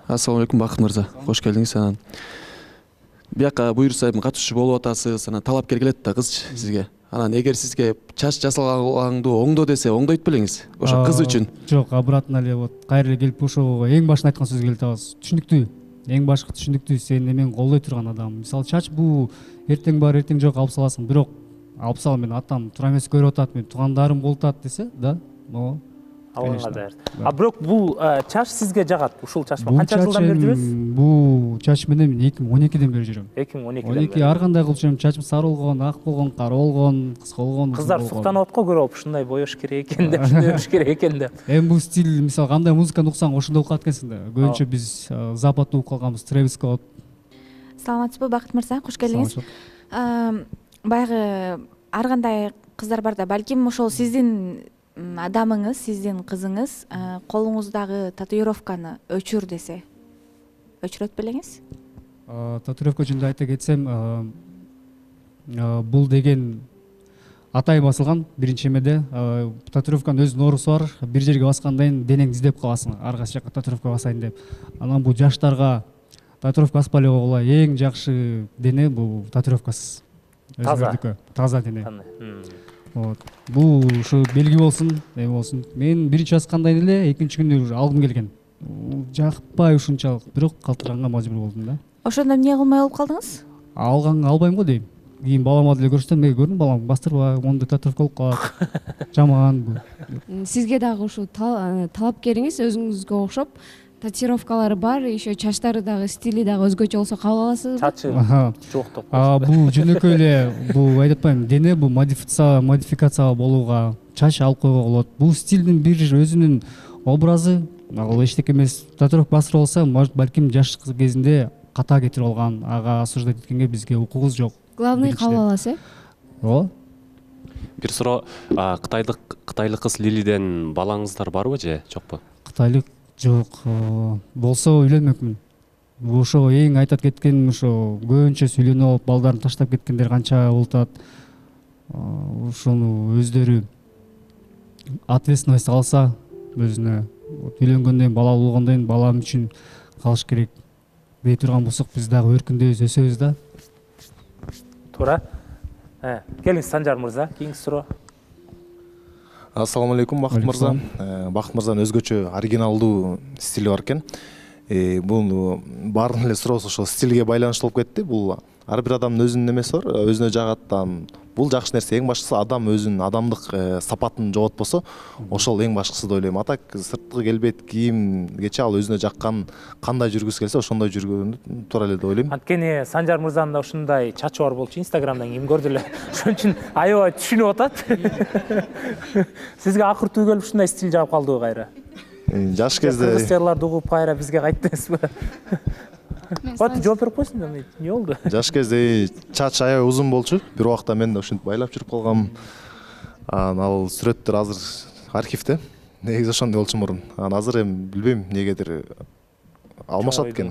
Ассаламу алейкум, Бакыт мырза. Кош келдиңиз. Анан бияка буюрса эми катышчу болуп атасыз, анан талапкер келет да кыз сизге. Анан эгер сизге чач жасалгаңды оңдо десе, оңдойт белеңиз? Ошо кыз үчүн. Жок, обратно эле вот кайра эле келип ошого эң башында айткан сөзгө келип атабыз. Түшүнүктүү. Эң башкы түшүнүктүү, сен эмени колдой турган адам. Мисалы чач бул эртең бар, эртең жок алып саласың, бирок алып сал, мен атам туура эмес көрүп атат, мен туугандарым болуп атат десе, да, но алганга даяр. Бирок бул чач сизге жагат. Ушул чач канча жылдан бери жүрөсүз? Бул чач менен мен 2012ден бери жүрөм. 2012 ар кандай кылып жүрөм. Чачым сары болгон, ак болгон, кара болгон, кыска болгон. Кыздар суктанып атко көрөп, ушундай боёш керек экен деп, ушундай өш керек экен деп. Эми бул стиль, мисалы кандай музыканы уксаң, ошондой болуп калат экенсиң да. Көбүнчө биз западты угуп калганбыз, Трэвис Скотт. Саламатсызбы, Бакыт мырза, кош келдиңиз. Баягы ар кандай кыздар бар да, балким ошол сиздин адамыңыз, сиздин кызыңыз колуңуздагы татуировканы өчүр десе, өчүрөт белеңиз? Татуировка жөнүндө айта кетсем, бул деген атайын басылган биринчи эмеде. Татуировканын өзүнүн оорусу бар. Бир жерге баскандан кийин денеңди издеп каласың, ар кайсы жакка татуировка басайын деп. Анан бул жаштарга татуировка баспай эле койгула. Эң жакшы дене бул татуировкасыз. Таза дене. Вот. Бул ушу белги болсун, эме болсун. Мен биринчи баскандан эле экинчи күнү уже алгым келген. Жакпай ушунчалык, бирок калтыранга мажбур болдум да. Ошондо эмне кылмай болуп калдыңыз? Албайм го дейм. Кийин балама деле көрсөтөм, көрдүң балам, бастырба, моундай татуировка болуп калат. Жаман бул. Сизге дагы ушул талапкериңиз өзүңүзгө окшоп татуировкалары бар, еще чачтары дагы, стили дагы өзгөчө болсо кабыл аласызбы? Чачы жоктоп. Бул жөнөкөй эле, бул айтып атпайм, дене бул модификация болууга, чач алып койгого болот. Бул стилдин бир өзүнүн образы, ал эчтеке эмес. Татуировка басыр болсо, может балким жаш кезинде ката кетирип алган, ага осуждать эткенге бизге укугубуз жок. Главный кабыл аласыз, Ооба. Бир суроо, кытайлык кыз Лилиден балаңыздар барбы же жокпу? Кытайлык жок, болсо үйлөнмөкмүн. Ошо эң айтат кеткен, ошо көбүнчө сүйлөнүп алып балдарын таштап кеткендер канча болуп атат. Ошону өздөрү ответственность алса, өзүнө үйлөнгөндөн кийин, бала болгондон кийин балам үчүн калыш керек дей турган болсок, биз дагы өркүндөйбүз, өсөбүз да. Туура. Келиңиз Санжар мырза, кийинки суроо. Ассаламу алейкум, Бакыт мырза. Бакыт мырзанын өзгөчө оригиналдуу стили бар экен. Бул баардык эле суроосу ошол стилге байланыштуу болуп кетти. Бул ар бир адамдын өзүнүн эмеси бар, өзүнө жагат. Бул жакшы нерсе. Эң башкысы адам өзүнүн адамдык сапатын жоготпосо, ошол эң башкысы деп ойлойм. Атак сырткы келбет, кийимгече ал өзүнө жаккан, кандай жүргүсү келсе, ошондой жүргөнү туура эле деп ойлойм. Анткени Санжар мырзанын да ушундай чачы бар болчу, Инстаграмдан ким көрдү эле. Ошон үчүн аябай түшүнүп атат. Сизге акыр түгүл келип ушундай стиль жагып калдыбы кайра? Жаш кезде кыргызчаларды угуп кайра бизге кайттыңызбы? Вот жооп берип койсуң да, эмне болду? Жаш кезде чач аябай узун болчу. Бир убакта мен да ушинтип байлап жүрүп калгам. Ал сүрөттөр азыр архивде. Негизи ошондой болчу мурун. Азыр эми билбейм, эмнегедир алмашат экен.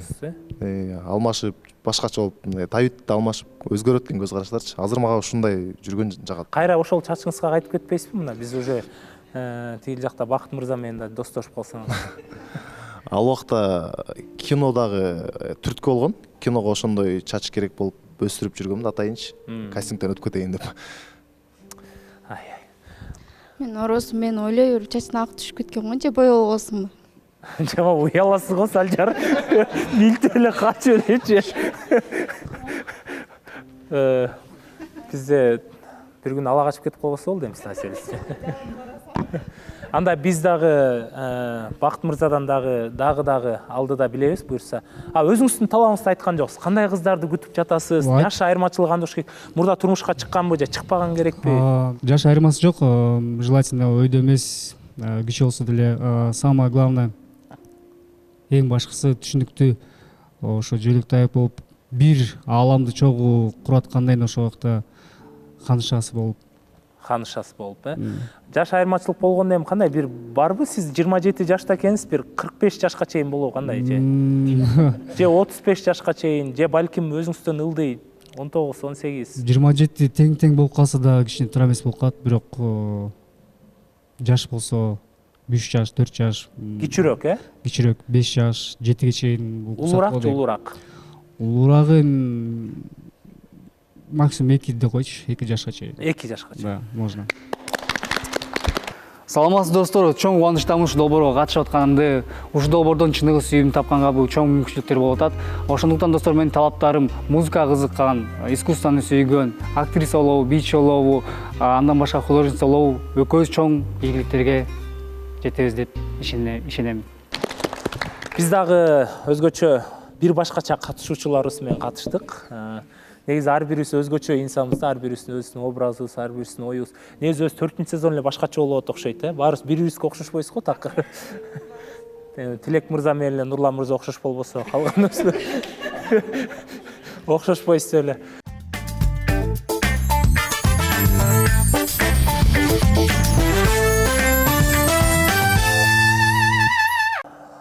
Алмашып, башкача болуп, табитти алмашып, өзгөрөт экен көз караштарчы. Азыр мага ушундай жүргөн жагат. Кайра ошол чачыңызга кайтып кетпейсизби мына? Биз уже тигил жакта Бакыт мырза менен да достошуп калсаңыз. Ал убакта кинодагы түрткү болгон. Киного ошондой чач керек болуп өстүрүп жүргөм да, атайынчы. Кастингден өтүп кетейин деп. Мен оросу, мен ойлой берип чачына ак түшүп кеткен го, же боёлуп алсыңбы? Жама уяласыз го, Санжар. Билтип эле качып элечи. Бизде бир күн ала качып кетип калбаса болду эми станциябизде. Анда биз дагы Бакыт мырзадан дагы алдыда билебиз буюрса. Өзүңүздүн талабыңызды айткан жоксуз. Кандай кыздарды күтүп жатасыз? Жаш айырмачылыгы кандай болуш керек? Мурда турмушка чыкканбы же чыкпаган керекпи? Жаш айырмасы жок. Желательно өйдө эмес, кичи болсо деле. Самое главное, эң башкысы түшүнүктүү ошо жөлөк тайып болуп бир ааламды чогуу куруп аткандайын ошол убакта ханышасы болуп жаш айырмачылык болгондо эми кандай бир барбы сиз 27 жашта экенсиз бир 45 жашка чейин болобу кандай же 35 жашка чейин же балким өзүңүздөн ылдый 19-18 27 тең болуп калса да кичине туура эмес болуп калат бирок жаш болсо 3 жаш 4 жаш кичүүрөөк кичүүрөөк 5 жаш 7ге чейин улуураак же улуураагы максимум 2 деп койчу 2 жашка чейин 2 жашка чейин да можно. Саламатсыз достор, чоң кубанычтамын ушул долбоорго катышып атканымды. Ушул долбоордон чыныгы сүйүүмдү тапканга бул чоң мүмкүнчүлүктөр болуп атат. Ошондуктан достор менин талаптарым музыкага кызыккан, искусствону сүйгөн, актриса болобу, бийчи болобу, андан башка художница болобу, экөөбүз чоң ийгиликтерге жетебиз деп ишенем. Биз дагы өзгөчө бир башкача катышуучуларыбыз менен катыштык. Негизи ар бирибиз өзгөчө инсанбыз, ар бирибиздин өзүнүн образыбыз, ар бирибиздин оюбуз. Негизи өзү 4-сезон эле башкача болот окшойт, баарыбыз бири-бирибизге окшошпойбуз го такыр. Тилек мырза менен эле Нурлан мырза окшош болбосо, калганыбыз окшошпойбуз эле.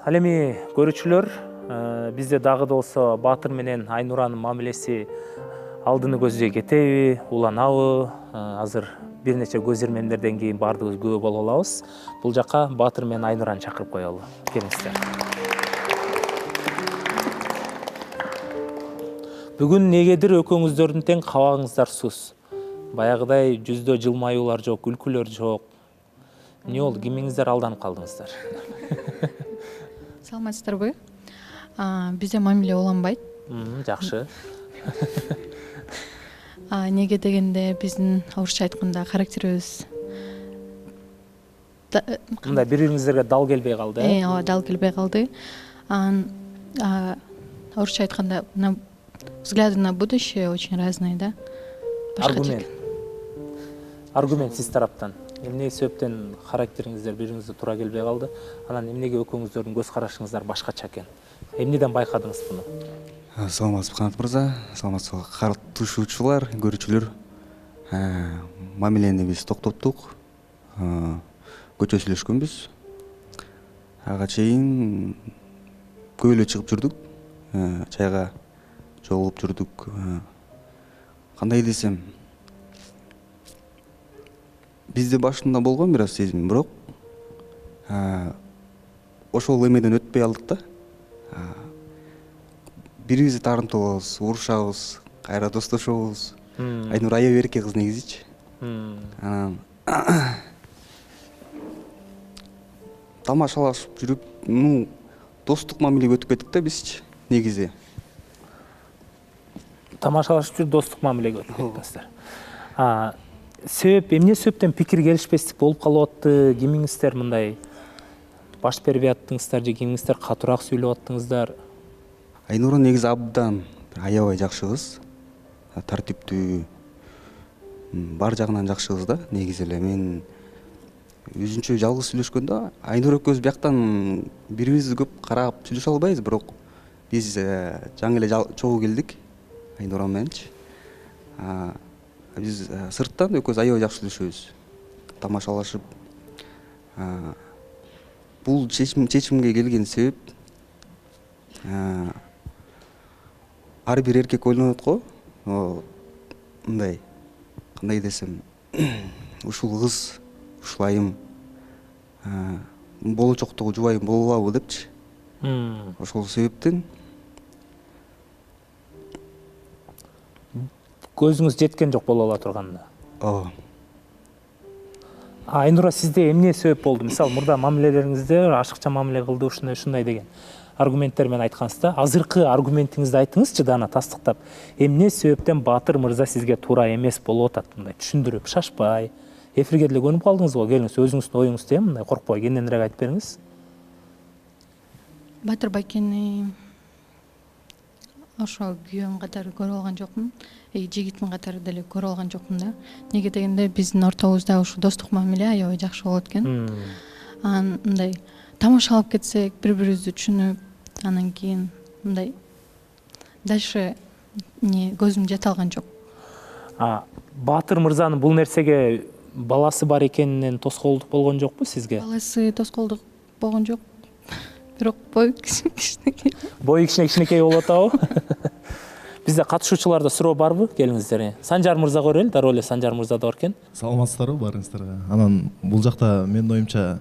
Ал эми көрүүчүлөр, бизде дагы да болсо Баатыр менен Айнуранын мамилеси алдыны көздөй кетеби, уланабы? Азыр бир нече көз ирмемдерден кийин баардыгыбыз күбө боло алабыз. Бул жака Баатыр менен Айнураны чакырып коелу. Келиңиздер. Бүгүн негедир экөөңүздөрдүн тең кабагыңыздар сус. Баягыдай жүздө жылмаюулар жок, күлкүлөр жок. Эмне болду? Кимиңиздер алданып калдыңыздар? Саламатсыздарбы? Бизде мамиле уланбайт. Жакшы. Неге дегенде биздин орусча айтканда характерибиз мындай бири-бириңиздерге дал келбей калды. Ооба, дал келбей калды. Орусча айтканда взгляды на будущее очень разные, да? Аргумент сиз тараптан. Эмне себептен характериңиздер бириңизге туура келбей калды? Анан эмнеге экөөңүздөрдүн көз карашыңыздар башкача экен? Эмнеден байкадыңыз буну? Саламатсызбы Канат мырза, саламатсызбы катышуучулар, көрүүчүлөр. Мамилени биз токтоттук. Көчө сүйлөшкөнбүз. Ага чейин көп эле чыгып жүрдүк. Чайга жолугуп жүрдүк. Кандай десем, бизде башында болгон бир аз сезим, бирок ошол эмеден өтпөй алдык да. Бирибизди таарынтабыз, урушабыз, кайра достошобуз. Айнура аябай эрке кыз негизичи. Анан тамашалашып жүрүп, достук мамилеге өтүп кеттик да бизчи, негизи. Тамашалашып жүрүп, достук мамилеге өтүп кеттиңиздер. Себеп, эмне себептен пикир келишпестик болуп калып атты? Кимиңиздер мындай баш бербей аттыңыздар же кимиңиздер катуураак сүйлөп аттыңыздар? Айнура негизи абдан аябай жакшы кыз, тартиптүү, бар жагынан жакшы кыз да, негизи эле. Мен өзүнчө жалгыз сүйлөшкөндө Айнура экөөбүз бияктан бирибизди көп карап сүйлөшө албайбыз, бирок биз жаңы эле чогуу келдик Айнура мененчи. Биз сырттан экөөбүз аябай жакшы сүйлөшөбүз, тамашалашып. Бул чечимге келген себеп ар бир эркек ойлонот го, мындай, кандай десем, ушул кыз, ушул айым болочоктогу жубайым боло алабы депчи. Ошол себептен көзүңүз жеткен жок боло ала турганда. Ооба. Айнура, сизде эмне себеп болду? Мисалы, мурда мамилелериңизде ашыкча мамиле кылды, ушундай деген аргументтер менен айткансыз да. Азыркы аргументиңизди айтыңызчы дана тастыктап. Эмне себептен Баатыр мырза сизге туура эмес болуп атат? Мындай түшүндүрүп, шашпай, эфирге деле көнүп калдыңыз го. Келиңиз, өзүңүздүн оюңузду мындай коркпой кененирээк айтып бериңиз. Баатыр байкени ошо күйөөм катары көрүп алган жокмун, жигитим катары деле көрүп алган жокмун да. Неге дегенде биздин ортобузда ушу достук мамиле аябай жакшы болот экен. Мындай тамашалап кетсек, бири-бирибизди түшүнүп, Анан кийин мындай дальше көзүм жете алган жок. Батыр мырзанын бул нерсеге баласы бар экенинен тоскоолдук болгон жокпу сизге? Баласы тоскоолдук болгон жок. Бирок бою кичинекей. Бою кичинекей болуп атабы? Бизде катышуучуларда суроо барбы? Келиңиздер. Санжар мырза көрөлү, дароо эле Санжар мырза да бар экен. Саламатсыздарбы баарыңыздарга? Анан бул жакта менин оюмча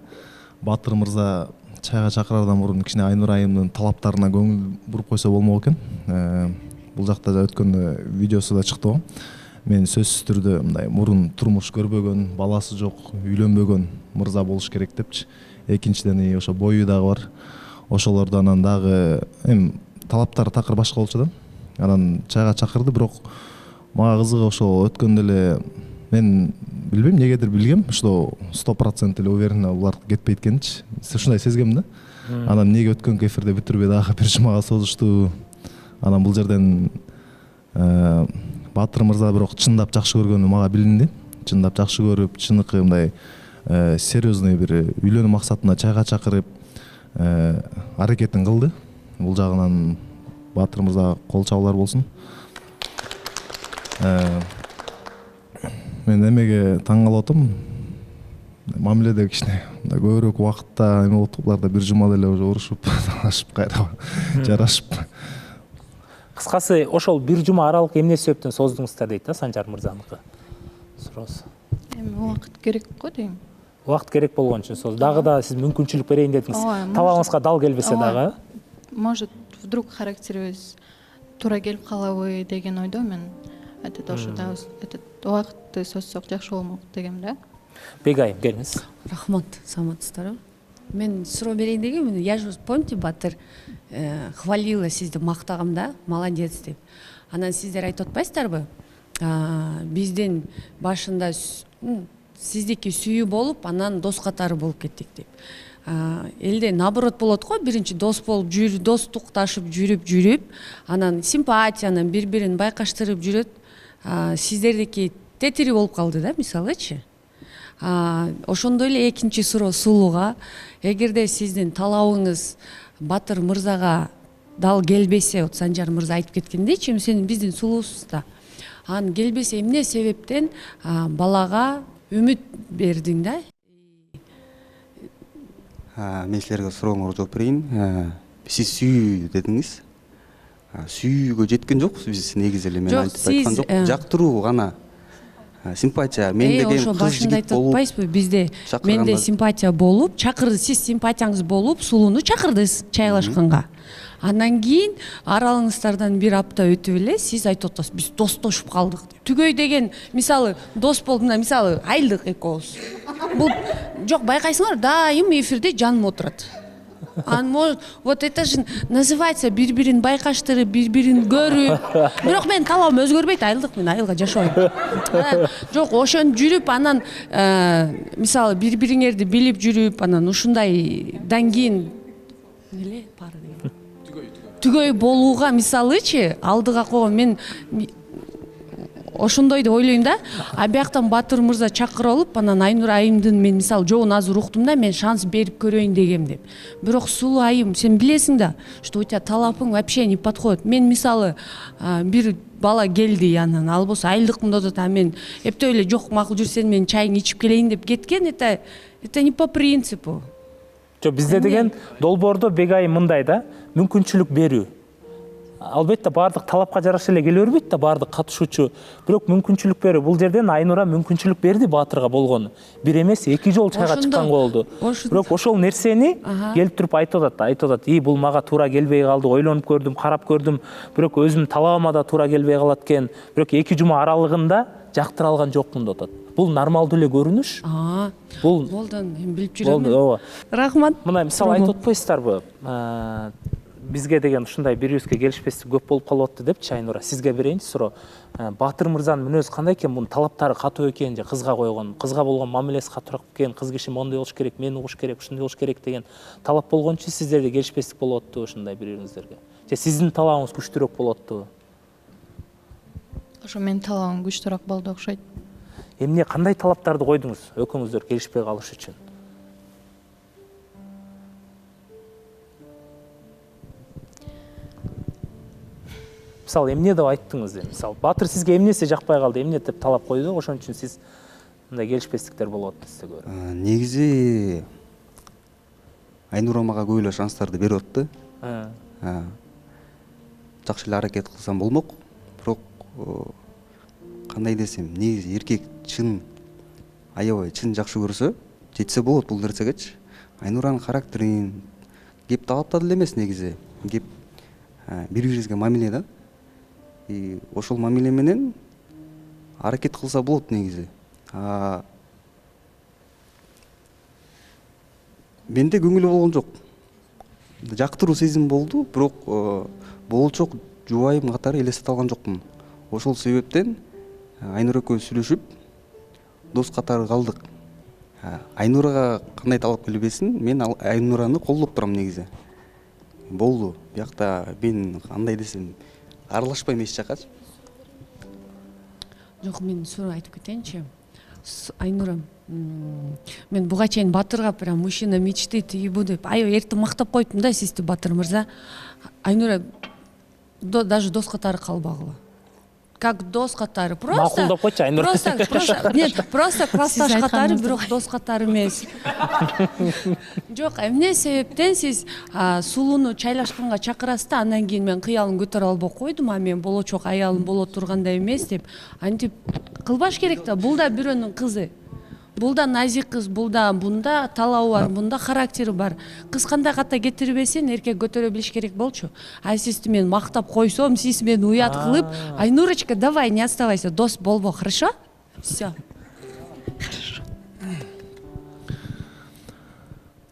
Батыр мырза чайга чакырардан мурун кичине Айнура айымдын талаптарына көңүл буруп койсо болмок экен. Бул жакта өткөн видеосу да чыкты го. Мен сөзсүз түрдө мындай мурун турмуш көрбөгөн, баласы жок, үйлөнбөгөн мырза болуш керек депчи. Экинчиден ошо бою дагы бар. Ошолордо анан дагы талаптары такыр башка болчу да. Анан чайга чакырды, бирок мага кызыгы ошо өткөндө эле мен билбейм, негедир билгем, что 100% эле уверенно булар кетпейт экенчи. Ушундай сезгем да. Анан эмнеге өткөн эфирде бүтүрбөй дагы бир жумага созушту. Анан бул жерден Батыр мырза бирок чындап жакшы көргөнү мага билинди. Чындап жакшы көрүп, чыныкы мындай серьезный бир үйлөнүү максатына чайга чакырып аракетин кылды. Бул жагынан Батыр мырза кол чабуулар болсун. Мен эмеге таң калып атам. Мамиледе кичине көбүрөөк убакытта эме болуп, булар да бир жумада эле уже урушуп, талашып, кайра жарашып. Кыскасы, ошол бир жума аралык эмне себептен создуңуздар дейт да Санжар мырзаныкы суроосу. Убакыт керек го дейм. Убакыт керек болгон үчүн соз. Дагы да сиз мүмкүнчүлүк берейин дедиңиз. Талабыңызга дал келбесе дагы. Может, вдруг характерибиз туура келип калабы деген ойдо мен ошо убакытты созсок жакшы болмок дегем да. Бегайым, келиңиз. Рахмат, саламатсыздарбы? Мен суроо берейин дегем. Я же помните, Батыр хвалила сизди, мактагам да, молодец деп. Анан сиздер айтып атпайсыздарбы? Биздин башында сиздики сүйүү болуп, анан дос катары болуп кеттик деп. Элде наоборот болот го, биринчи дос болуп жүрүп, достукташып жүрүп, анан симпатиянан бири-бирин байкаштырып жүрөт. Сиздердики тетири болуп калды да, мисалычы. Ошондой эле экинчи суроо сулууга, эгерде сиздин талабыңыз Батыр мырзага дал келбесе, Санжар мырза айтып кеткендейчи, сен биздин сулуусуз да. Анан келбесе эмне себептен балага үмүт бердиң да? Мен силерге сурооңорго жооп берейин. Сиз сүйүү дедиңиз. Сүйүүгө жеткен жокпуз биз негизи эле, мен айткан жок. Жактыруу гана. Симпатия. Мен деген кыз жигит болуп, бизде менде симпатия болуп, чакырды, сиз симпатияңыз болуп, сулууну чакырдыңыз чайлашканга. Андан кийин аралыгыңыздардан бир апта өтүп эле сиз айтып атасыз, биз достошуп калдык деп. Түгөй деген, мисалы, дос болуп, мисалы, айылдык экөөбүз. Бул жок, байкайсыңар, дайым эфирде жаным отурат. Вот это же называется бири-бирин байкаштырып, бири-бирин көрүп. Бирок мен талабым өзгөрбөйт, айылдык, мен айылга жашабайм. Жок, ошентип жүрүп, анан мисалы бири-бириңерди билип жүрүп, анан ушундайдан кийин эле пары деген. Түгөй болууга мисалычы алдыга койгон мен ошондой деп ойлойм да. Бияктан Батыр мырза чакырып алып, анан Айнура айымдын мен мисалы жоон азыр уктум да, мен шанс берип көрөйүн дегем деп. Бирок сулуу айым, сен билесиң да, что у тебя талапың вообще не подходит. Мен мисалы бир бала келди, анан ал болсо айылдыкмын деп атат, мен эптеп эле жок, макул жүрсең мен чайыңды ичип келейин деп кеткен. Это не по принципу. Жок, бизде деген долбоордо Бегайым мындай да, мүмкүнчүлүк берүү. Албетте бардык талапка жараша эле келе бербейт да бардык катышуучу. Бирок мүмкүнчүлүк берүү. Бул жерден Айнура мүмкүнчүлүк берди Батырга болгону. Бир эмес, эки жол чайга чыккан болду. Бирок ошол нерсени келип туруп айтып атат. Бул мага туура келбей калды, ойлонуп көрдүм, карап көрдүм. Бирок өзүмдүн талабыма да туура келбей калат экен. Бирок 2 жума аралыгында жактыра алган жокмун деп атат. Бул нормалдуу эле көрүнүш. Бул болдон, мен билип жүрөм. Рахмат. Мына мисалы айтып атпайсыздарбы? Бизге деген ушундай бирибизге келишпестик көп болуп калып атты депчи Айнура. Сизге берейинчи суроо. Батыр мырзанын мүнөзү кандай экен? Мунун талаптары катуу экен же кызга койгон, кызга болгон мамилеси катуураак экен, кыз киши мондой болуш керек, мени угуш керек, ушундай болуш керек деген талап болгончу сиздерде келишпестик болуп аттыбы ушундай бири-бириңиздерге? Же сиздин талабыңыз күчтүүрөөк болуп аттыбы? Ошо менин талабым күчтүүрөөк болду окшойт. Эмне, кандай талаптарды койдуңуз экөөңүздөр келишпей калыш үчүн? мисалы эмне деп айттыңыз деп, мисалы Батыр сизге эмнеси жакпай калды, эмне деп талап койду, ошон үчүн сиз мындай келишпестиктер болуп атты сизде көрүп. Негизи Айнура мага көп эле шанстарды берип атты. Жакшы эле аракет кылсам болмок, бирок кандай десем, негизи эркек чын аябай чын жакшы көрсө, жетсе болот бул нерсегечи. Айнуранын характерин кеп талапта деле эмес негизи. Кеп бири-бирибизге мамиле да. Ошол мамиле менен аракет кылса болот негизи. Менде көңүлү болгон жок. Жактыруу сезим болду, бирок болочок жубайым катары элестете алган жокмун. Ошол себептен Айнура экөөбүз сүйлөшүп, дос катары калдык. Айнурага кандай талап келбесин, мен Айнураны колдоп турам негизи. Болду. Биякта мен кандай десем, аралашпайм эч жаккачы. Жок, мен суроо айтып кетейинчи. Айнура, мен буга чейин Батырга прям мужчина мечты тыйбу деп аябай эртип мактап койдум да сизди, Батыр мырза. Айнура даже дос катары калбагыла. Как дос катары, просто нет, просто классташ катары, бирок дос катары эмес. Жок, эмне себептен сиз сулууну чайлашканга чакырасыз да, андан кийин мен кыялын көтөрө албай койдум, мен болочок аялым боло тургандай эмес деп. Антип кылбаш керек да, бул да бирөөнүн кызы. Бул да назик кыз, бул да бунда талабы бар, бунда характери бар. Кыз кандай ката кетирбесин, эркек көтөрө билиш керек болчу. Сизди мен мактап койсом, сиз мени уят кылып, Айнурочка, давай, не оставайся, дос болбо, хорошо? Всё.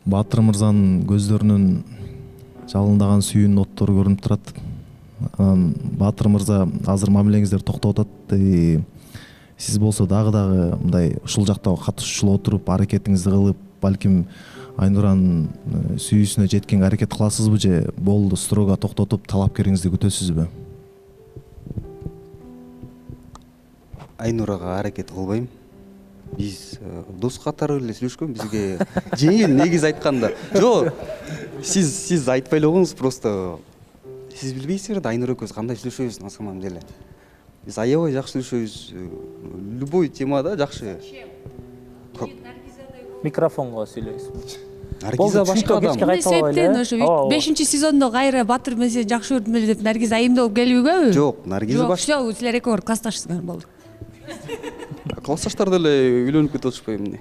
Батыр мырзанын көздөрүнөн жалындаган сүйүүнүн оттору көрүнүп турат. Батыр мырза азыр мамилеңиздер токтоп атат. Сиз болсо дагы мындай ушул жакта катышуучу отуруп, аракетиңизди кылып, балким Айнуранын сүйүүсүнө жеткенге аракет кыласызбы же болду строго токтотуп талапкериңизди күтөсүзбү? Айнурага аракет кылбайм. Биз дос катары эле сүйлөшкөн, бизге жеңил негиз айтканда. Жок, сиз айтпай эле коюңуз, просто сиз билбейсиздер да Айнура экөөбүз кандай сүйлөшөбүз на самом деле. Биз аябай жакшы сүйлөшөбүз. Любой темада жакшы. Микрофонго сүйлөйсүз. Наргиза башка адам. Эмне себептен ошо 5-сезондо кайра Батыр менен жакшы көрдүм эле деп Наргиза айымда болуп келбейбү? Жок, Наргиза башка. Жок, силер экөө классташсыңар болду. Классташтар деле үйлөнүп кетип атышпайбы эмне?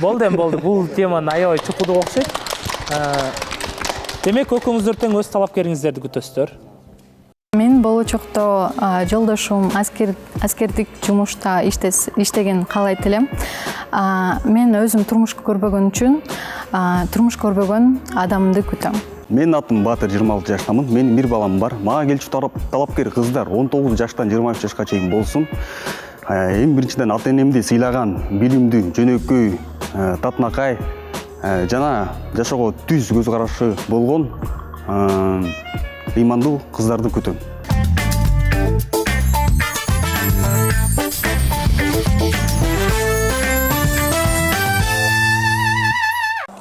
Болду. Бул теманы аябай чукулдук окшойт. Демек, экөөңүздөр тең өз талапкериңиздерди күтөсүздөр. Мен болочокто жолдошум аскердик жумушта иштеген каалайт элем. Мен өзүм турмуш көрбөгөн үчүн турмуш көрбөгөн адамды күтөм. Менин атым Батыр, 26 жаштамын. Менин бир балам бар. Мага келчү талапкер кыздар 19 жаштан 23 жашка чейин болсун. Эң биринчиден ата энемди сыйлаган, билимдүү, жөнөкөй, татынакай жана жашоого түз көз карашы болгон ыймандуу кыздарды күтөм.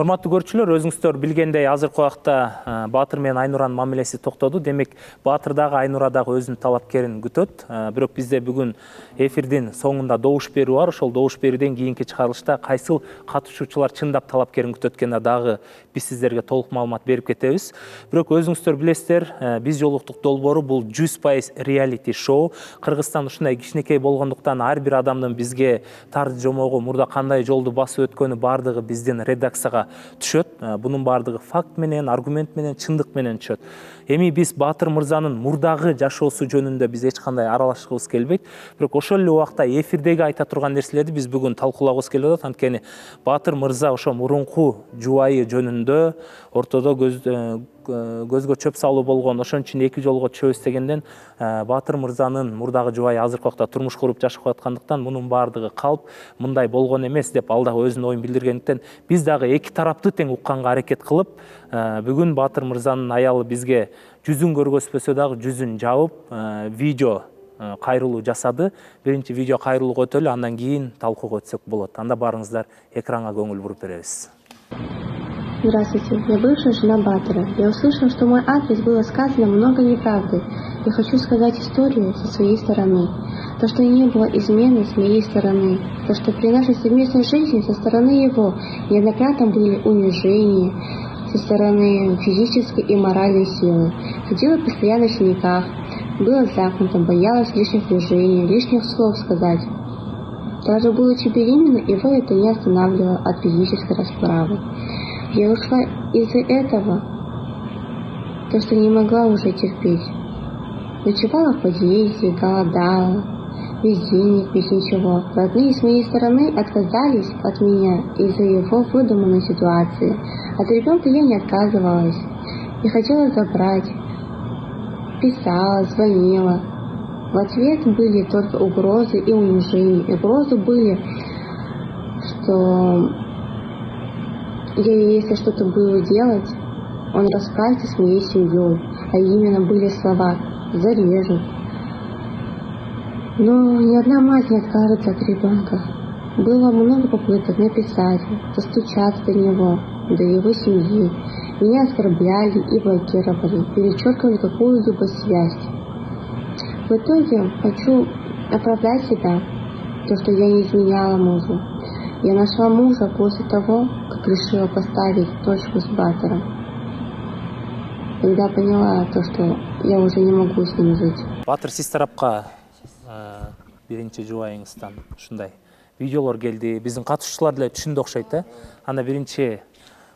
Урматтуу көрүүчүлөр, өзүңүздөр билгендей азыркы убакта Батыр менен Айнуранын мамилеси токтоду. Демек, Батыр дагы Айнура дагы өзүнүн талапкерин күтөт. Бирок бизде бүгүн эфирдин соңунда добуш берүү бар. Ошол добуш берүүдөн кийинки чыгарылышта кайсыл катышуучулар чындап талапкерин күтөт экенин дагы биз сиздерге толук маалымат берип кетебиз. Бирок өзүңүздөр билесиздер, биз жолуктук долбоору бул 100% реалити шоу. Кыргызстан ушундай кичинекей болгондуктан ар бир адамдын бизге тар жомогу мурда кандай жолду басып өткөнү бардыгы биздин редакцияга түшөт. Бунун бардыгы факт менен, аргумент менен, чындык менен түшөт. Эми биз Батыр мырзанын мурдагы жашоосу жөнүндө биз эч кандай аралашкыбыз келбейт. Бирок ошол эле убакта эфирдеги айта турган нерселерди биз бүгүн талкуулагыбыз келип атат. Анткени Батыр мырза ошо мурунку жубайы жөнүндө ортодо көзгө чөп салуу болгон, ошон үчүн эки жолго түшөбүз дегенден Батыр мырзанын мурдагы жубайы азыркы убакта турмуш куруп жашап аткандыктан мунун бардыгы калп, мындай болгон эмес деп ал дагы өзүнүн оюн билдиргендиктен биз дагы эки тарапты тең укканга аракет кылып, бүгүн Батыр мырзанын аялы бизге жүзүн көргөзбөсө дагы жүзүн жабып, видео кайрылуу жасады. Биринчи видео кайрылууга өтөлү, андан кийин талкууга өтсөк болот. Анда барыңыздар экранга көңүл буруп беребиз. Здравствуйте, я бывшая жена Батора. Я услышала, что в мой адрес было сказано много неправды. Я хочу сказать историю со своей стороны. То, что не было измены с моей стороны. То, что при нашей совместной жизни со стороны его неоднократно были унижения со стороны физической и моральной силы. Ходила постоянно в синяках, была замкнута, боялась лишних движений, лишних слов сказать. Даже будучи беременной, его это не останавливало от физической расправы. Я ушла из-за этого, то, что не могла уже терпеть. Ночевала в подъезде, голодала, без денег, без ничего. Родные с моей стороны отказались от меня из-за его выдуманной ситуации. От ребенка я не отказывалась. Я хотела забрать. Писала, звонила. В ответ были только угрозы и унижения. Угрозы были, что если что-то буду делать, он расправится с моей семьей. А именно были слова «зарежу». Но ни одна мать не откажется от ребенка. Было много попыток написать, достучаться до него, до его семьи. Меня оскорбляли и блокировали, перечеркивали какую-либо связь. В итоге хочу оправдать себя, то, что я не изменяла мужу. Я нашла мужа после того, как решила поставить точку с Батором. Когда поняла то, что я уже не могу с ним жить. Батыр, сиз тарапка биринчи жубайыңыздан ушундай видеолор келди. Биздин катышуучулар деле түшүндү окшойт да. Анда биринчи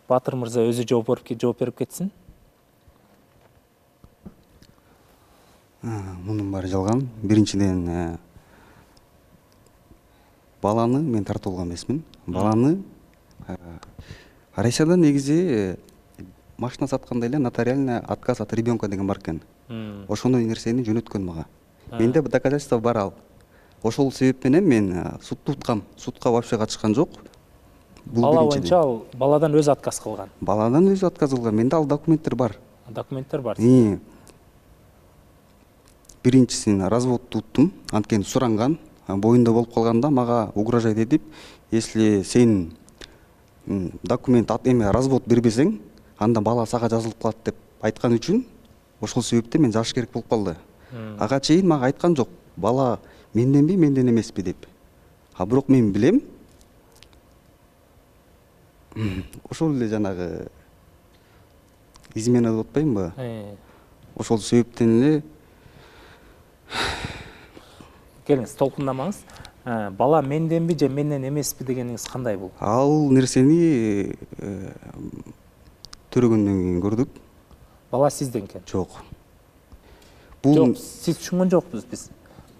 Батыр мырза өзү жооп берип кетсин. Мунун баары жалган. Биринчиден баланы мен тартып алган эмесмин. Баланы Россияда негизи машина сатканда эле нотариальный отказ от ребенка деген бар экен. Ошондой нерсени жөнөткөн мага. Менде доказательство бар ал. Ошол себеп менен мен судту уткам. Судка вообще катышкан жок. Бала боюнча ал баладан өзү отказ кылган. Баладан өзү отказ кылган. Менде ал документтер бар. Документтер бар. Биринчисин разводду уттум. Анткени суранган. Боюнда болуп калганда мага угрожать этип, если сен документ развод бербесең, анда бала сага жазылып калат деп айткан үчүн ошол себептен мен жашаш керек болуп калды. Ага чейин мага айткан жок, бала менденби, менден эмеспи деп. А бирок мен билем, ошол эле жанагы измена деп атпаймынбы? Ошол себептен эле Келиңиз, толкундамаңыз. Бала менденби же менден эмеспи дегениңиз кандай бул? Ал нерсени төрөгөндөн кийин көрдүк. Бала сизден экен? Жок. Жок, сиз түшүнгөн жокпуз биз.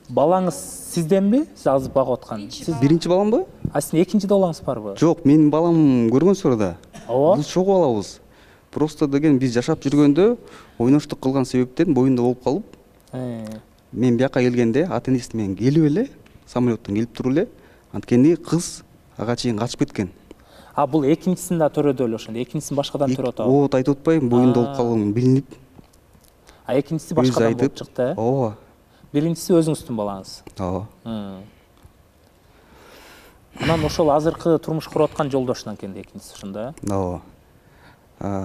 Балаңыз сизденби? Жазып багып аткан. Сиз биринчи баламбы? А сиздин экинчи балаңыз барбы? Жок, менин балам көргөн сурада. Ооба. Биз чогуу алабыз. Просто деген биз жашап жүргөндө ойноштук кылган себептен боюнда болуп калып, мен бияка келгенде ата-энеси менен келип эле, самолеттон келип туруп эле, анткени кыз ага чейин качып кеткен. А бул экинчисин да төрөдү эле ошондо. Экинчисин башкадан төрөп атабы? Ооба, айтып атпайбы, боюнда болуп калган билинип. А экинчиси башкадан болуп чыкты, э? Ооба. Биринчиси өзүңүздүн балаңыз. Ооба. Анан ошол азыркы турмуш куруп аткан жолдошунан экен экинчиси ошондо, э? Ооба.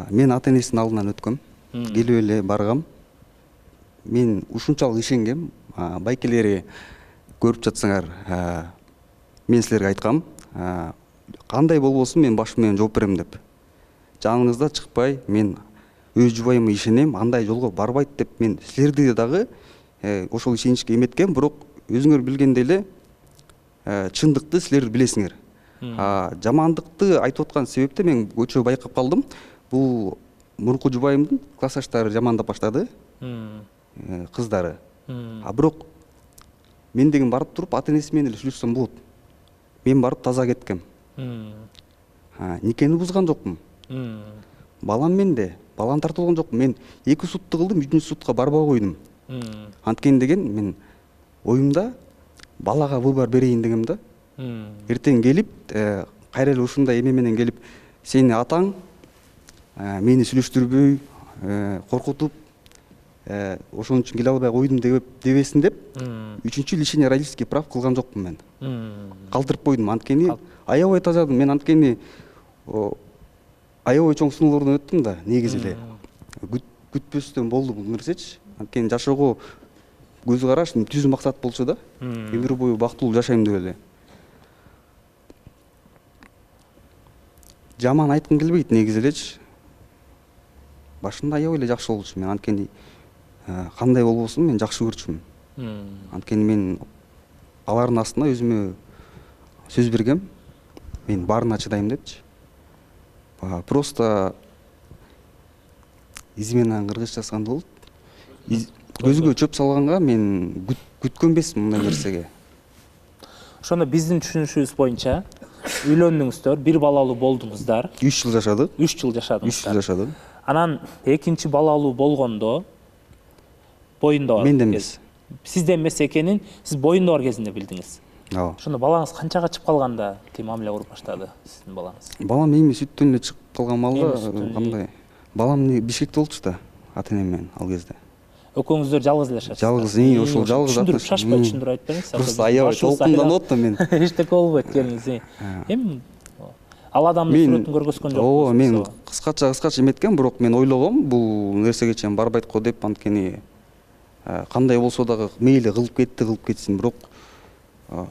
Мен ата-энесинин алдынан өткөм. Келип эле баргам. Мен ушунчалык ишенгем, байкелери көрүп жатсаңар, мен силерге айткам, кандай болбосун мен башым менен жооп берем деп. Жаныңызда чыкпай, мен өз жубайыма ишенем, андай жолго барбайт деп мен силерди дагы ошол ишеничке эметкем, бирок өзүңөр билгендей эле чындыкты силер билесиңер. Жамандыкты айтып аткан себепте мен өчө байкап калдым. Бул мурунку жубайымдын классташтары жамандап баштады. Кыздары. А бирок мен деген барып туруп ата-энеси менен эле сүйлөшсөм болот. Мен барып таза кеткем. Никени бузган жокмун. Балам менде, балам тартылган жокмун. Мен 2 сутту кылдым, 3-үнчү сутка барбай койдум. Анткени деген мен оюмда балага выбор берейин дегем да. Эртең келип, кайра эле ушундай эме менен келип, сени атаң мени сүйлөштүрбөй, коркутуп, ошон үчүн келе албай койдум дебесин деп, 3-чү лишение родительских прав кылган жокмун мен. Калтырып койдум, анткени аябай тазадым. Мен анткени аябай чоң сыноолордон өттүм да негизи эле. Күтпөстөн болду бул нерсечи. Анткени жашоого көз караш түз максат болчу да. Өмүр бою бактылуу жашайм деп эле. Жаман айткым келбейт негизи элечи. Башында аябай эле жакшы болчу. Мен анткени кандай болбосун мен жакшы көрчүмүн. Анткени мен алардын астына өзүмө сөз бергем. Мен баарына чыдайм депчи. Просто изменаны кыргыз жазганда болот. Көзгө чөп салганга мен күткөн эмесмин мындай нерсеге. Ошондо биздин түшүнүшүбүз боюнча үйлөндүңүздөр, бир балалуу болдуңуздар. 3 жыл жашадык. 3 жыл жашадыңыздар. 3 жыл жашадым. Анан экинчи балалуу болгондо боюнда бар. Менде эмес. Сизде эмес экенин сиз боюнда бар кезинде билдиңиз. Ооба. Ошондо балаңыз канчага чыгып калганда тим мамиле кылып баштады сиздин балаңыз? Балам эми сүттөн эле чыгып калган малда кандай? Балам Бишкекте болчу да, ата-энем менен ал кезде. Экөөңүздөр жалгыз эле жашайсыздар. Жалгыз, ошол жалгыз. Түшүндүрүп шашпай түшүндүрүп айтып бериңиз. Просто аябай толкунданып атам мен. Эчтеке болбойт келиңиз. Эми ал адамдын сүрөтүн көргөзгөн жокпуз. Ооба, мен кыскача эметкем, бирок мен ойлогом, бул нерсеге чейин барбайт го деп, анткени кандай болсо дагы мейли кылып кетсин, бирок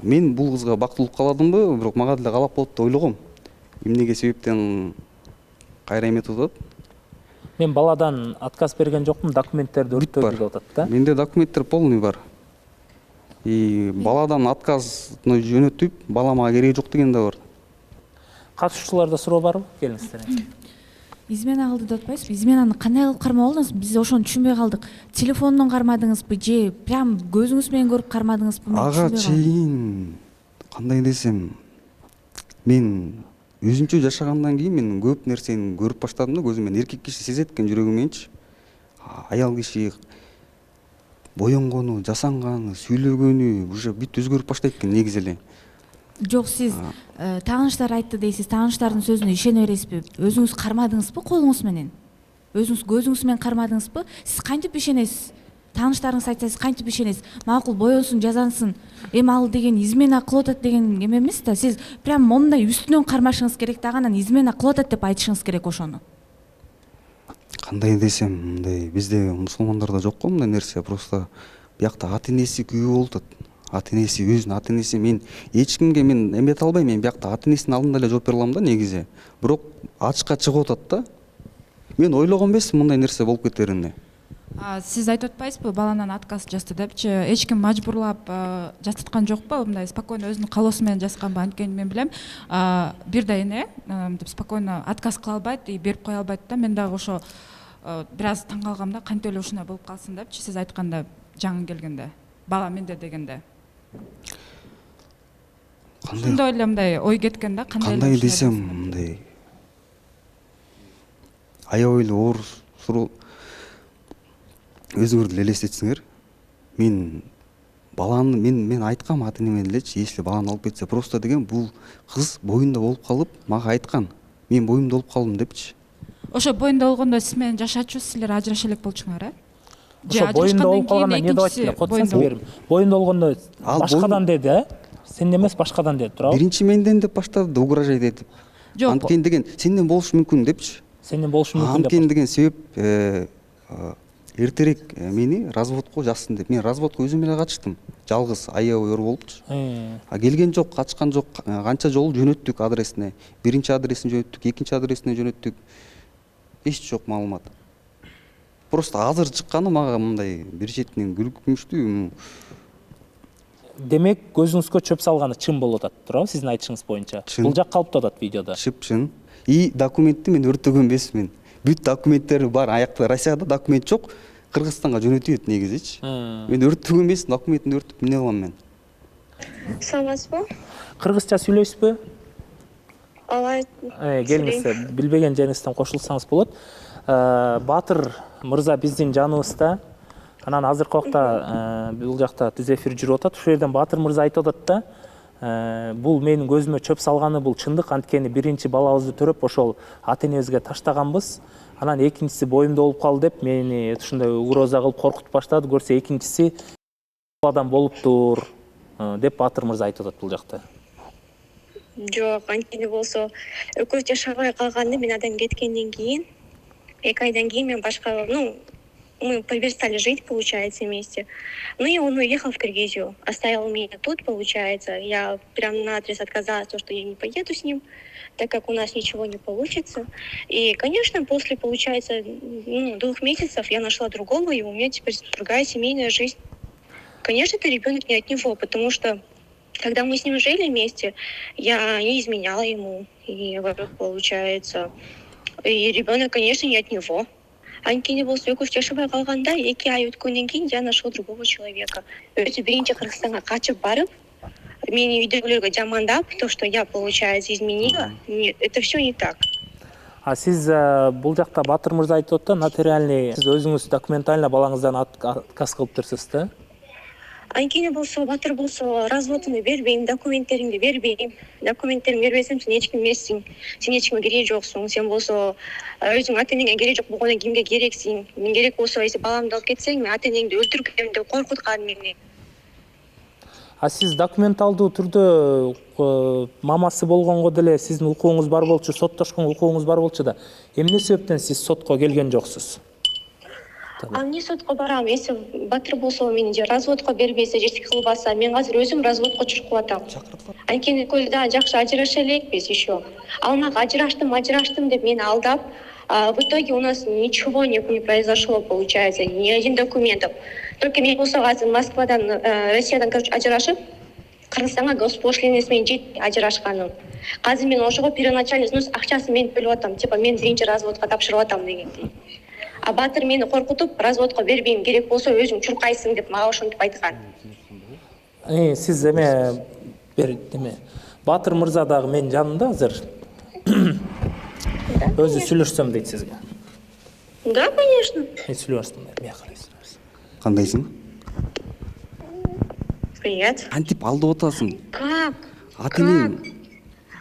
мен бул кызга бактылуу каладымбы, бирок мага деле калап болот деп ойлогом. Эмнеге себептен кайра эметип атат? Мен баладан отказ берген жокмун, документтерди өрттөдү деп атат да. Менде документтер полный бар. Баладан отказны жөнөтүп, балама кереги жок деген да бар. Катышуучуларда суроо барбы? Келиңиздер. Измена кылды деп атпайсызбы? Изменаны кандай кылып кармап алдыңыз? Биз ошону түшүнбөй калдык. Телефондон кармадыңызбы же прям көзүңүз менен көрүп кармадыңызбы? Ага чейин кандай десем, мен өзүнчө жашагандан кийин мен көп нерсени көрүп баштадым да, көзүм менен. Эркек киши сезет экен жүрөгүм мененчи. Аял киши боенгону, жасанганы, сүйлөгөнү уже бүт өзгөрүп баштайт экен негизи эле. Жок, сиз тааныштар айтты дейсиз, тааныштардын сөзүнө ишене бересизби? Өзүңүз кармадыңызбы колуңуз менен? Өзүңүз көзүңүз менен кармадыңызбы? Сиз кантип ишенесиз? Тааныштарыңыз айтса сиз кантип ишенесиз? Макул, боенсун, жазансын. Эми ал деген измена кылып атат деген эме эмес да. Сиз прям мондай үстүнөн кармашыңыз керек да, анан измена кылып атат деп айтышыңыз керек ошону. Кандай десем, мындай бизде мусулмандарда жок го мындай нерсе, просто биякта ата-энеси күйөө болуп атат. Ата-энеси, өзүнүн ата-энеси, мен эч кимге мен эмете албайм, мен биякта ата-энесинин алдында эле жооп бере алам да негизи. Бирок ачыкка чыгып атат да. Мен ойлогон эмесмин мындай нерсе болуп кетерине. Сиз айтып атпайсызбы, баланан отказ жасты депчи? Эч ким мажбурлап жасаткан жокпу? Мындай спокойно өзүнүн каалоосу менен жазганбы? Анткени мен билем, бир да эне деп спокойно отказ кыла албайт и берип кое албайт да. Мен дагы ошо бир аз таң калгам да, кантип эле ушундай болуп калсын депчи, сиз айтканда жаңы келгенде, бала менде дегенде. Ошондой эле мындай ой кеткен да, кандай десем, мындай аябай эле оор суроо. Өзүңөр деле элестетсиңер, мен баланы мен айткам ата-энеме делечи, если баланы алып кетсе, просто деген бул кыз боюнда болуп калып, мага айткан. Мен боюмда болуп калдым депчи. Ошо боюнда болгондо сиз менен жашачу, силер ажырашо элек болчуңар, э? Ошо боюнда болуп калганда эмне деп айтты? Котсаңыз берим. Боюнда болгондо башкадан деди, э? Сенден эмес, башкадан деди, туурабы? Биринчи менден деп баштады, угрожать этип. Анткени деген сенден болушу мүмкүн депчи. Сенден болушу мүмкүн деп. Анткени деген себеп эртерээк мени разводко жазсын деп. Мен разводко өзүм эле качтым. Жалгыз аябай оор болупчу. Келген жок, качкан жок. Канча жолу жөнөттүк адресине. Биринчи адресин жөнөттүк, экинчи адресине жөнөттүк. Эч жок маалымат. Просто азыр чыкканы мага мындай бир четинен күлкүнчтүү. Демек, көзүңүзгө чөп салганы чын болуп атат, туурабы? Сиздин айтышыңыз боюнча. Бул жак калып атат видеодо. Чын. И документти мен өртөгөн эмесмин. Бүт документтери бар. Аякта Россияда документ жок. Кыргызстанга жөнөтүп негизичи. Мен өртөгөн эмесмин, документин өртүп эмне кылам мен? Саламатсызбы? Кыргызча сүйлөйсүзбү? Ооба. Келиңиз, билбеген жериңизден кошулсаңыз болот. Батыр мырза биздин жаныбызда. Анан азыркы убакта бул жакта түз эфир жүрүп атат. Ушул жерден Батыр мырза айтып атат да, бул менин көзүмө чөп салганы бул чындык. Анткени биринчи балабызды төрөп ошол ата-энебизге таштаганбыз. Анан экинчиси боюмда болуп калды деп мени ушундай угроза кылып коркутуп баштады. Көрсө экинчиси баладан болуптур деп Батыр мырза айтып атат бул жакта. Жок, анткени болсо экөөбүз жашабай калганда мен адам кеткенден кийин 2 айдан кийин мен башка, мы перестали жить, получается, вместе. Ну и он уехал в Киргизию, оставил меня тут, получается. Я прям наотрез отказалась, что я не поеду с ним, так как у нас ничего не получится. И, конечно, после, получается, 2 месяцев я нашла другого, и у меня теперь другая семейная жизнь. Конечно, это ребенок не от него, потому что когда мы с ним жили вместе, я не изменяла ему, и, во-первых, получается, и ребенок, конечно, не от него. Анткени болсо экөөбүз жашабай калганда 2 ай өткөндөн кийин я нашла другого человека. Өзү биринчи Кыргызстанга качып барып, мени үйдөгүлөргө жамандап, то, что я, получается, изменила, это все не так. А сиз бул жакта Батыр мырза айтып атты, нотариальный сиз өзүңүз документально балаңыздан отказ кылып турсуз да? Анткени болсо, Батыр болсо, разводуну бербейм, документтериңди бербейм. Документтериңди бербесем, сен эч ким эмессиң, сен эч кимге кереги жоксуң, сен болсо өзүң ата энеңе кереги жок болгондон кимге керексиң? Мен керек болсо, если баламды алып кетсең, мен ата энеңди өлтүргөм деп коркуткан мени. А сиз документалдуу түрдө мамасы болгонго деле сиздин укугуңуз бар болчу, соттошкон укугуңуз бар болчу да, эмне себептен сиз сотко келген жоксуз? А эмне сотко барам? Если Батыр болсо мени же разводко бербесе, же эчтеке кылбаса, мен азыр өзүм разводко чыгып атам. Анткени экөөбүз да жакшы ажыраша элекпиз еще. Ал мага ажыраштым деп мени алдап, в итоге у нас ничего не произошло, получается, ни один документов. Только мен болсо азыр Москвадан, Россиядан, ажырашып, Кыргызстанга госпошлинасы менен жетти ажырашканым. Азыр мен ошого первоначальный взнос акчасын мен төлөп атам, типа мен биринчи разводко тапшырып атам дегендей. А Батыр мени коркутуп, разводко бербейм, керек болсо өзүң чуркайсың деп мага ошентип айткан. Сиз Батыр мырза дагы менин жанымда азыр. Өзү сүйлөшсөм дейт сизге. Да, конечно. Сүйлөштүм, мен карайсыз. Кандайсың? Привет. Кантип алдып атасың? Как? Как?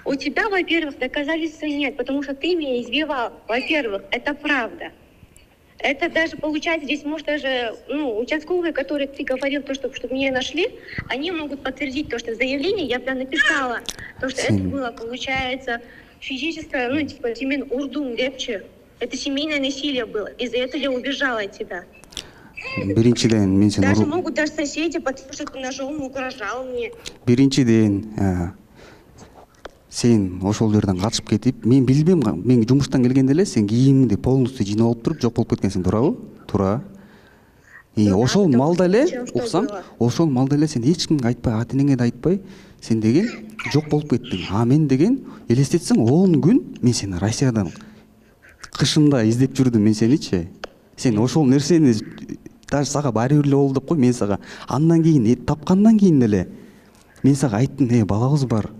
У тебя, во-первых, доказательства нет, потому что ты меня избивал. Во-первых, это правда. Это даже получается, здесь может даже, участковые, которые ты говорил, то, что чтобы меня нашли, они могут подтвердить то, что в заявлении я прям написала, то, что это было, получается, физическое, типа, семейный урдум, депче. Это семейное насилие было. Из-за этого я убежала от тебя. Биринчиден, мен сени Даже могут даже соседи, потому что ты ножом угрожал мне. Биринчиден, сен ошол жерден качып кетип, мен билбейм, мен жумуштан келгенде эле сен кийимиңди полностью жыйнап алып туруп жок болуп кеткенсиң, туурабы? Туура. Ошол маалда эле, уксаң, ошол маалда эле сен эч кимге айтпай, ата энеңе да айтпай, сен деген жок болуп кеттиң. А мен деген элестетсең 10 күн мен сени Россиядан кышында издеп жүрдүм, мен сеничи. Сен ошол нерсени даже сага баары бир эле болду деп кой, мен сага андан кийин тапкандан кийин эле мен сага айттым, балабыз бар.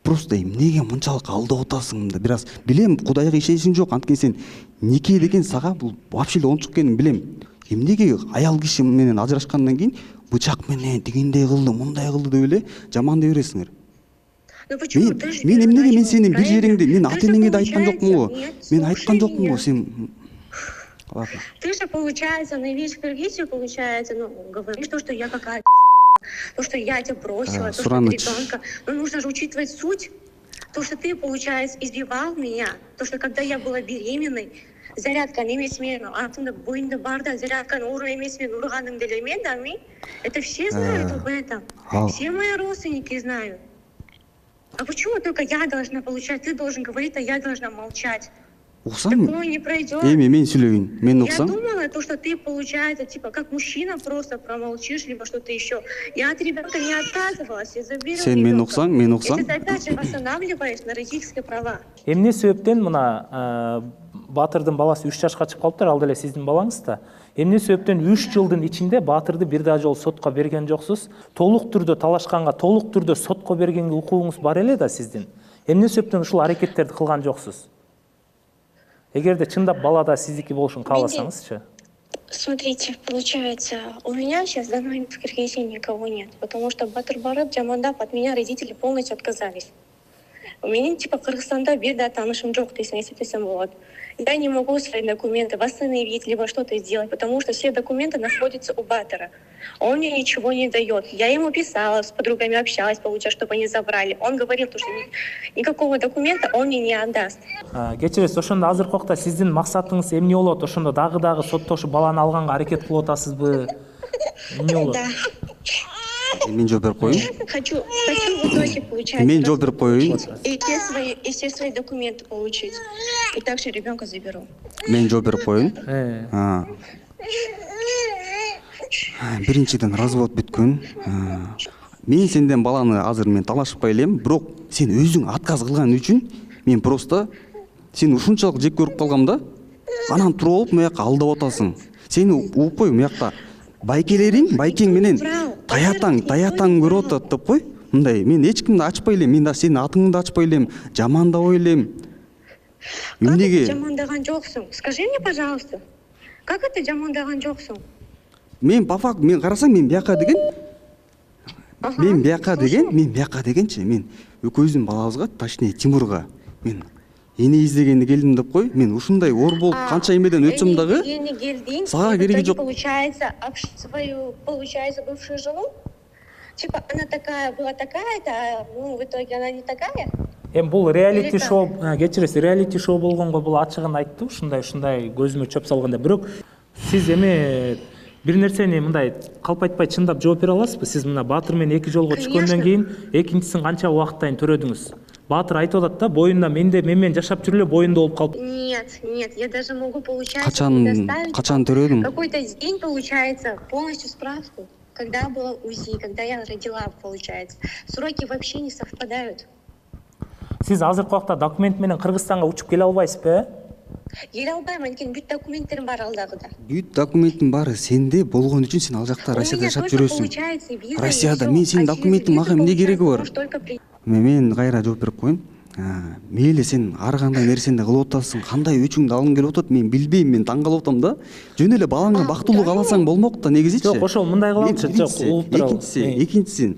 Просто эмнеге мынчалык алдап атасың да, бираз билем, Кудайга ишеничиң жок, анткени сен нике деген сага бул вообще эле ончук экенин билем. Эмнеге аял киши менен ажырашкандан кийин бычак менен тигиндей кылды, мындай кылды деп эле жамандай бересиңер. Мен эмнеге мен сенин бир жериңди, мен ата энеңе да айткан жокмунбу? Мен айткан жокмунбу, сен ладно. Ты же, получается, на весь Киргизию, получается, говоришь то, что я какая-то, то, что я тебя бросила, то, что ты ребенка. Но нужно же учитывать суть. То, что ты, получается, избивал меня. То, что когда я была беременной, зарядка немес менен артымда боюнда барда зарядканы ууруп эмес менен урганыңды эле мен да мен. Это все знают об этом. Все мои родственники знают. А почему только я должна получать, ты должен говорить, а я должна молчать? Такое не пройдет. Мен сүйлөйүн, мен уксам. Я думала, то, что ты, получается, типа, как мужчина просто промолчишь, либо что-то еще. Я от ребенка не отказывалась, я заберу Сен мен уксаң, мен уксам. И ты опять же восстанавливаешь на родительские права. Эмне себептен мына Батырдын баласы 3 жашка чыгып калыптыр, ал деле сиздин балаңыз да. Эмне себептен 3 жылдын ичинде Батырды бир да жолу сотко берген жоксуз? Толук түрдө талашканга, толук түрдө сотко бергенге укугуңуз бар эле да сиздин. Эмне себептен ушул аракеттерди кылган жоксуз? Эгерде чындап балада сиздики болушун кааласаңызчы. Смотрите, получается, у меня сейчас в данный момент в Киргизии никого нет, потому что Батыр барып, жамандап, от меня родители полностью отказались. Менин типа Кыргызстанда бир да таанышым жок десем эсептесем болот. Я не могу свои документы восстановить, либо что-то сделать, потому что все документы находятся у Батора. Он мне ничего не дает. Я ему писала, с подругами общалась, получается, чтобы они забрали. Он говорил, что никакого документа он мне не отдаст. Кечиресиз, ошондо азыркы убакта сиздин максатыңыз эмне болот? Ошондо дагы соттошу баланы алганга аракет кылып атасызбы? Эмне болот? Мен жооп берип коеюн. Хочу в итоге получать. Мен жооп берип коеюн. И все свои документы получить. И также ребенка заберу. Мен жооп берип коеюн. Биринчиден развод бүткөн. Мен сенден баланы азыр мен талашпай элем, бирок сен өзүң отказ кылган үчүн мен просто сени ушунчалык жек көрүп калгам да. Анан туруп алып мыякка алдап атасың. Сени угуп кой, мыякта байкең менен таятаң көрүп атат деп кой. Мындай мен эч кимди ачпай элем, мен да сенин атыңды да ачпай элем, жамандабай элем. Эмнеге? Жамандаган жоксуң. Скажи мне, пожалуйста. Как это жамандаган жоксуң? Мен по факту мен карасаң мен бияка деген дегенчи мен экөөбүздүн балабызга, точнее Тимурга мен эне издегенди келдим деп кой. Мен ушундай оор болуп канча эмеден өтсөм дагы сага кереги жок. Получается, свою, бывшую жену? Типа она была такая-то, а в итоге она не такая? Эми бул реалити шоу, кечиресиз, реалити шоу болгонго бул ачыгын айтты, ушундай көзүмө чөп салганда. Бирок сиз эми бир нерсени мындай калпайтпай чындап жооп бере аласызбы? Сиз мына Баатыр менен эки жолго түшкөндөн кийин экинчисин канча убакыттан төрөдүңүз? Баатыр айтып атат да, боюнда мен менен жашап жүрүп эле боюнда болуп калып. Нет, я даже могу получать качан төрөдүң? Какой-то день получается полностью справку, когда было УЗИ, когда я родила, получается. Сроки вообще не совпадают. Сиз азыркы убакта документ менен Кыргызстанга учуп келе албайсызбы? Келе албайм, анткени бүт документтерим бар алдагыда. Бүт документтин баары сенде болгон үчүн сен ал жакта Россияда жашап жүрөсүң. Россияда мен сенин документиң мага эмне кереги бар? Мен кайра жооп берип коеюн. Мейли сен ар кандай нерсени кылып атасың, кандай өчүңдү алгың келип атат, мен билбейм, мен таң калып атам да. Жөн эле балаңа бактылуу кааласаң болмок да, негизичи. Жок, ошол мындай кылалычы, жок, угуп турабыз. Экинчиси,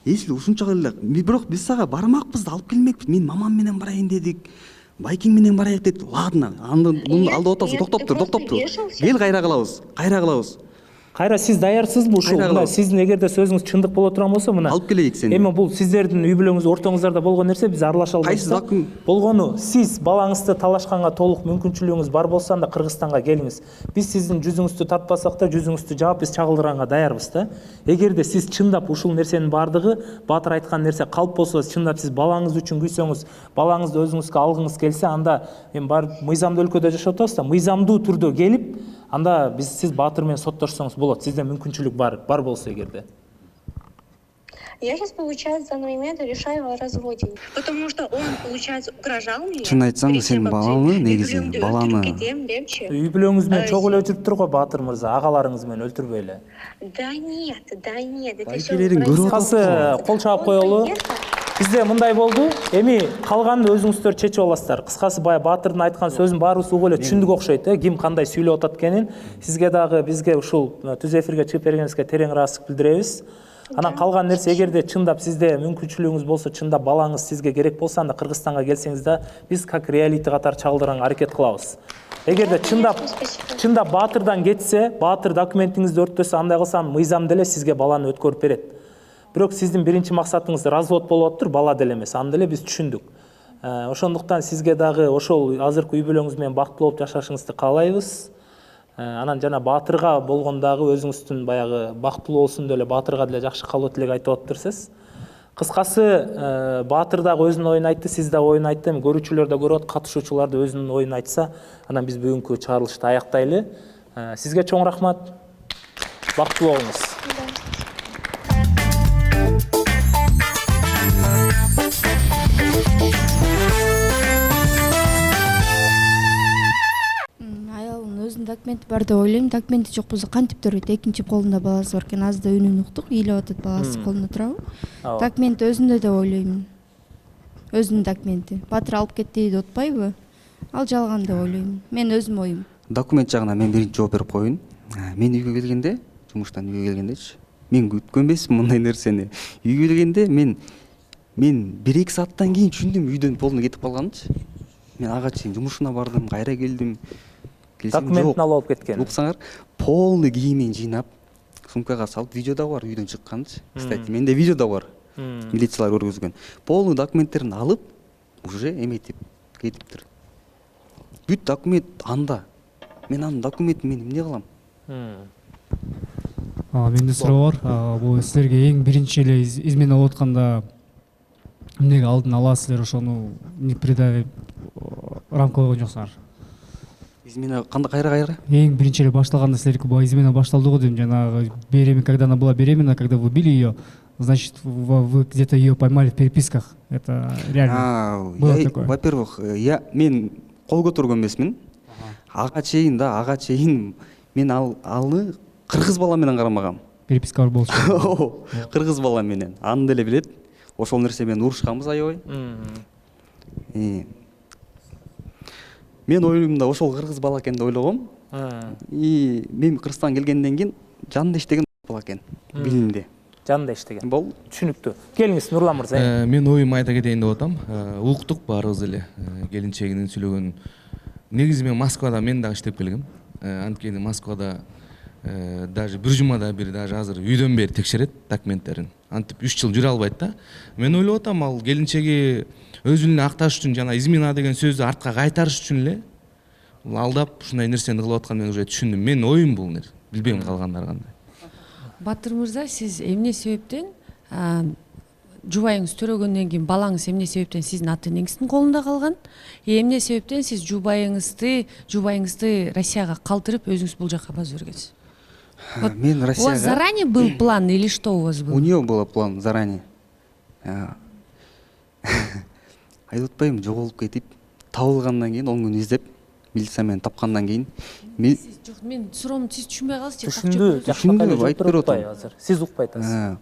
если ушунча эле, бирок биз сага бармакпыз да, алып келмекпиз. Мен мамам менен барайын дедик. Байкең менен барайык деп. Ладно, муну алдап атасың, токтоп тур. Кел кайра кылабыз. Кайра сиз даярсызбы ушул? Мына сиздин эгерде сөзүңүз чындык боло турган болсо, мына алып келейик сени. Эми бул сиздердин үй бүлөңүз ортоңуздарда болгон нерсе, биз аралаша албайбыз. Болгону сиз балаңызды талашканга толук мүмкүнчүлүгүңүз бар болсо, анда Кыргызстанга келиңиз. Биз сиздин жүзүңүздү тартпасак да, жүзүңүздү жаап биз чагылдыранга даярбыз да. Эгерде сиз чындап ушул нерсенин бардыгы Баатыр айткан нерсе калп болсо, чындап сиз балаңыз үчүн күйсөңүз, балаңызды өзүңүзгө алгыңыз келсе, анда эми бар мыйзамдуу өлкөдө жашап атабыз да, мыйзамдуу түрдө келип, анда сиз Баатыр менен соттошсоңуз болот. Сизде мүмкүнчүлүк бар болсо эгерде. Я сейчас, получается, на момент решаю о разводе, потому что он, получается, угрожал мне. Чын айтсаң, сен баланы, негизи, баланы үй бүлөңүз менен чогуу эле жүрүптүр го Баатыр мырза, агаларыңыз менен өлтүрбөй эле. Да нет, это кыскасы кол чаап коелу. Бизде мындай болду. Эми калганын өзүңүздөр чечип аласыздар. Кыскасы бая Баатырдын айткан сөзүн баарыбыз угуп эле түшүндүк окшойт, ким кандай сүйлөп атат экенин. Сизге дагы бизге ушул түз эфирге чыгып бергениңизге терең ыраазычылык билдиребиз. Анан калган нерсе, эгерде чындап сизде мүмкүнчүлүгүңүз болсо, чындап балаңыз сизге керек болсо, анда Кыргызстанга келсеңиз да, биз как реалити катары чагылдыранга аракет кылабыз. Эгерде чындап Баатырдан кетсе, Баатыр документиңизди өрттөсө, андай кылса, мыйзам деле сизге баланы өткөрүп берет. Бирок сиздин биринчи максатыңыз развод болуп атыптыр, бала деле эмес. Аны деле биз түшүндүк. Ошондуктан сизге дагы ошол азыркы үй бүлөңүз менен бактылуу болуп жашашыңызды каалайбыз. Анан жана Баатырга болгондагы өзүңүздүн баягы бактылуу болсун деле, Баатырга деле жакшы калуу тилек айтып атыптырсыз. Кыскасы Баатыр дагы өзүнүн оюн айтты, сиз дагы оюн айтты. Көрүүчүлөр да көрөт, катышуучулар да өзүнүн оюн айтса, анан биз бүгүнкү чыгарылышты аяктайлы. Сизге чоң рахмат. Бактылуу болуңуз. Документи бар деп ойлойм. Документи жок болсо кантип төрөйт? Экинчи колунда баласы бар экен. Азыр да үнүн уктук, ыйлап атат, баласы колунда турабы? Документи өзүндө деп ойлойм. Өзүнүн документи. Баатыр алып кетти деп атпайбы? Ал жалган деп ойлойм. Мен өзүм оюм. Документ жагына мен биринчи жооп берип коеюн. Мен үйгө келгенде, жумуштан үйгө келгендечи, мен күткөн эмесмин мындай нерсени. Үйгө келгенде мен мен 1-2 сааттан кийин түшүндүм үйдөн полный кетип калганынчы. Мен ага чейин жумушуна бардым, кайра келдим. Документин алып алып кеткен. Уксаңар, полный кийимин жыйнап, сумкага салып, видео да бар үйдөн чыкканчы. Кстати, менде видео да бар. Милициялар көргөзгөн. Полный документтерин алып, уже эметип кетиптир. Бүт документ анда. Мен анын документин мен эмне кылам? Менде суроо бар. Бул силерге эң биринчи эле измена болуп атканда эмнеге алдын ала силер ошону не предавить рамка койгон жоксуңар? Измена кандай кайра? Эң биринчи эле башталганда силерге бул измена башталды го дейм, жанагы беременна, когда она была беременна, когда вы били ее, значит, вы где-то ее поймали в переписках. Это реально было такое? Во-первых, мен кол көтөргөн эмесмин. Ага чейин мен аны кыргыз бала менен карамагам. Переписка бар болчу. Кыргыз бала менен. Аны деле билет. Ошол нерсе менен урушканбыз аябай. Мен ойлоймун ошол кыргыз бала экен деп ойлогом. Мен Кыргызстанга келгенден кийин жанында иштеген бала экен. Билимде. Жанында иштеген. Болду. Түшүнүктүү. Келиңиз Нурлан мырза. Мен оюмду айта кетейин деп атам. Уктук баарыбыз эле келинчегинин сүйлөгөнүн. Негизи мен Москвада мен дагы иштеп келгем. Анткени Москвада даже бир жумада бир даже азыр үйдөн бери текшерет документтерин. Антип 3 жыл жүрө албайт да. Мен ойлоп атам, ал келинчеги өзүн акташ үчүн жана измена деген сөздү артка кайтарыш үчүн эле алдап ушундай нерсени кылып атканын мен уже түшүндүм. Мен оюм бул нерсе. Билбейм калгандар кандай. Батыр мырза, сиз эмне себептен жубайыңыз төрөгөндөн кийин балаңыз эмне себептен сиздин ата энеңиздин колунда калган? Эмне себептен сиз жубайыңызды Россияга калтырып өзүңүз бул жака база бергенсиз? Мен Россияга. У вас заранее был план или что у вас было? У нее был план заранее. Айтып атпайбы, жоголуп кетип, табылгандан кийин 10 күн издеп, милиция менен тапкандан кийин мен суроомду сиз түшүнбөй калсыз же? Түшүндүм, айтып берип атам. Сиз укпай атасыз.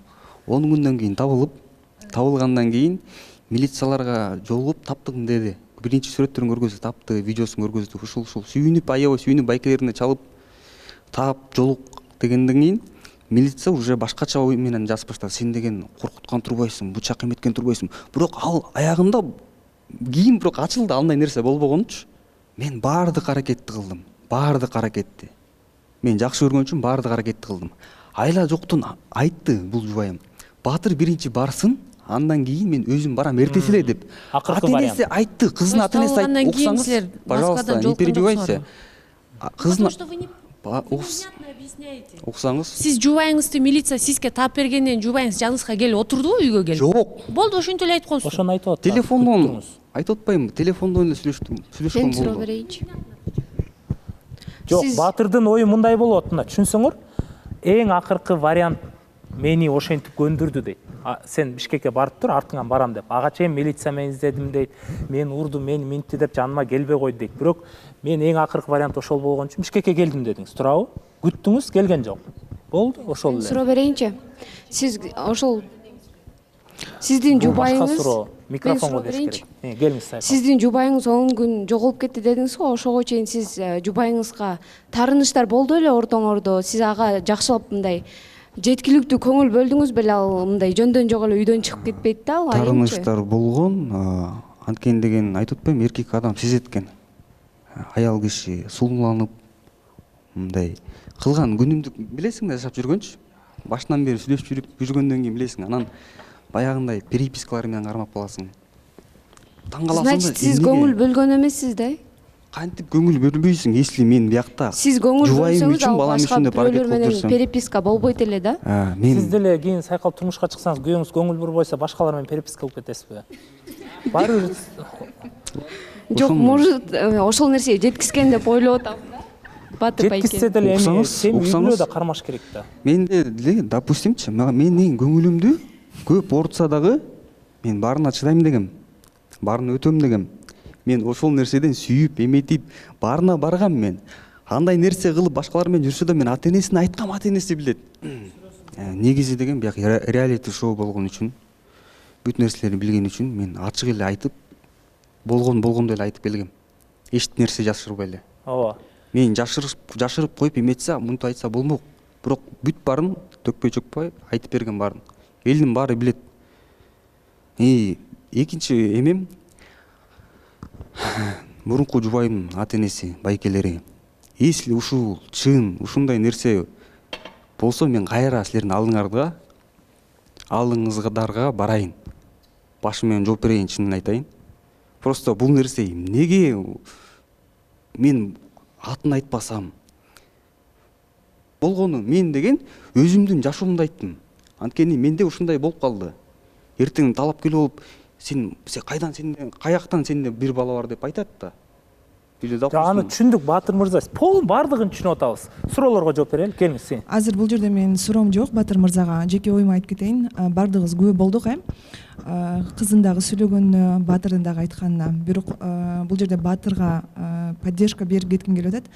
10 күндөн кийин табылгандан кийин милицияларга жолугуп таптым деди. Биринчи сүрөттөрүн көргөздү, тапты, видеосун көргөздү. Ушул сүйүнүп, аябай сүйүнүп байкелерине чалып таап жолук дегенден кийин милиция уже башкача ой менен жазып баштады. Сен деген коркуткан турбайсың, бычак эметкен турбайсың. Бирок ал аягында кийин бирок ачылды, андай нерсе болбогончу. Мен баардык аракетти кылдым. Баардык аракетти. Мен жакшы көргөн үчүн баардык аракетти кылдым. Айла жоктун айтты бул жубайым. Батыр биринчи барсын, андан кийин мен өзүм барам эртеси эле деп. Ата-энеси айтты, кыздын ата-энеси айтты. Уксаңыз, пожалуйста, не перебивайте. Кыздын уксаңыз. Сиз жубайыңызды милиция сизге таап бергенден жубайыңыз жаныңызга келип отурдубу үйгө келип? Жок. Болду, ошентип эле айтып коесуз. Ошону айтып атат. Телефондон айтып атпаймынбы? Телефондон эле сүйлөштүм Мен суроо болду. берейинчи. Жок, Батырдын ою мындай болуп атат. Түшүнсөңөр, эң акыркы вариант мени ошентип көндүрдү дейт. Сен Бишкекке барып тур, артыңан барам деп. Ага чейин милиция менен издедим дейт. Мен урду, мен минтти деп жаныма келбей койду дейт. Бирок мен эң акыркы вариант ошол болгон үчүн Бишкекке келдим дедиңиз. Туурабы? Күттүңүз, келген жок. Болду, ошол эле. Суроо берейинчи. Сиз ошол сиздин жубайыңыз микрофонго бериш керек. Келиңиз сайкал. Сиздин жубайыңыз 10 күн жоголуп кетти дедиңиз го, ошого чейин сиз жубайыңызга таарынычтар болду эле ортоңордо. Сиз ага жакшылап мындай жеткиликтүү көңүл бөлдүңүз беле, ал мындай жөндөн жок эле үйдөн чыгып кетпейт да, ал айымчы. Таарынычтар болгон, анткени деген айтып атпаймынбы, эркек адам сезет экен. Аял киши сулууланып, мындай кылган күнүмдү билесиң да, жашап жүргөнчү. Башынан бери сүйлөшүп жүргөндөн кийин билесиң, анан баягындай перепискалар менен кармап каласың. Таң каласың да. Значит, сиз көңүл бөлгөн эмессиз да? Кантип көңүл бөлбөйсүң, если мен биякта Сиз көңүл бөлсөңүз, ал башка бирөөлөр менен переписка болбойт эле да? Сиз деле кийин сайкал турмушка чыксаңыз, күйөөңүз көңүл бурбойсо, башкалар менен переписка кылып кетесизби? Баары Жок, может, ошол нерсеге жеткизген деп ойлоп атам да. Батыр байке. Жеткизсе деле сен үйгө да кармаш керек да. Менде деле, допустимчи, менин көңүлүмдү көп оорутса дагы мен баарына чыдайм дегем. Баарын өтөм дегем. Мен ошол нерседен сүйүп, эметип, баарына баргам мен. Андай нерсе кылып башкалар менен жүрсө да мен ата-энесине айткам, ата-энеси билет. Негизи деген бияк реалити шоу болгон үчүн, бүт нерселерди билген үчүн мен ачык эле айтып, болгондой эле айтып келгем. Эч нерсе жашырбай эле. Ооба. Мен жашырып коюп эметсе, мынтип айтса болмок. Бирок бүт баарын төкпөй чөкпөй айтып берген баарын. Элдин баары билет. Экинчи эмем мурунку жубайымдын ата энеси, байкелери. Если ушул чын, ушундай нерсе болсо мен кайра силердин алдыңыздарга барайын. Башым менен жооп берейин, чынын айтайын. Просто бул нерсе эмнеге мен атын айтпасам? Болгону мен деген өзүмдүн жашоомду айттым. Анткени менде ушундай болуп калды. Эртең талап келип алып, сен кайдан, сенде каяктан сенде бир бала бар деп айтат да. Аны түшүндүк Батыр мырза. Бардыгын түшүнүп атабыз. Суроолорго жооп берели. Келиңиз сен. Азыр бул жерде менин суроом жок Батыр мырзага. Жеке оюмду айтып кетейин. Бардыгыбыз күбө болдук, кызын дагы сүйлөгөнүнө, Батырдын дагы айтканына. Бирок бул жерде Батырга поддержка берип кетким келип атат.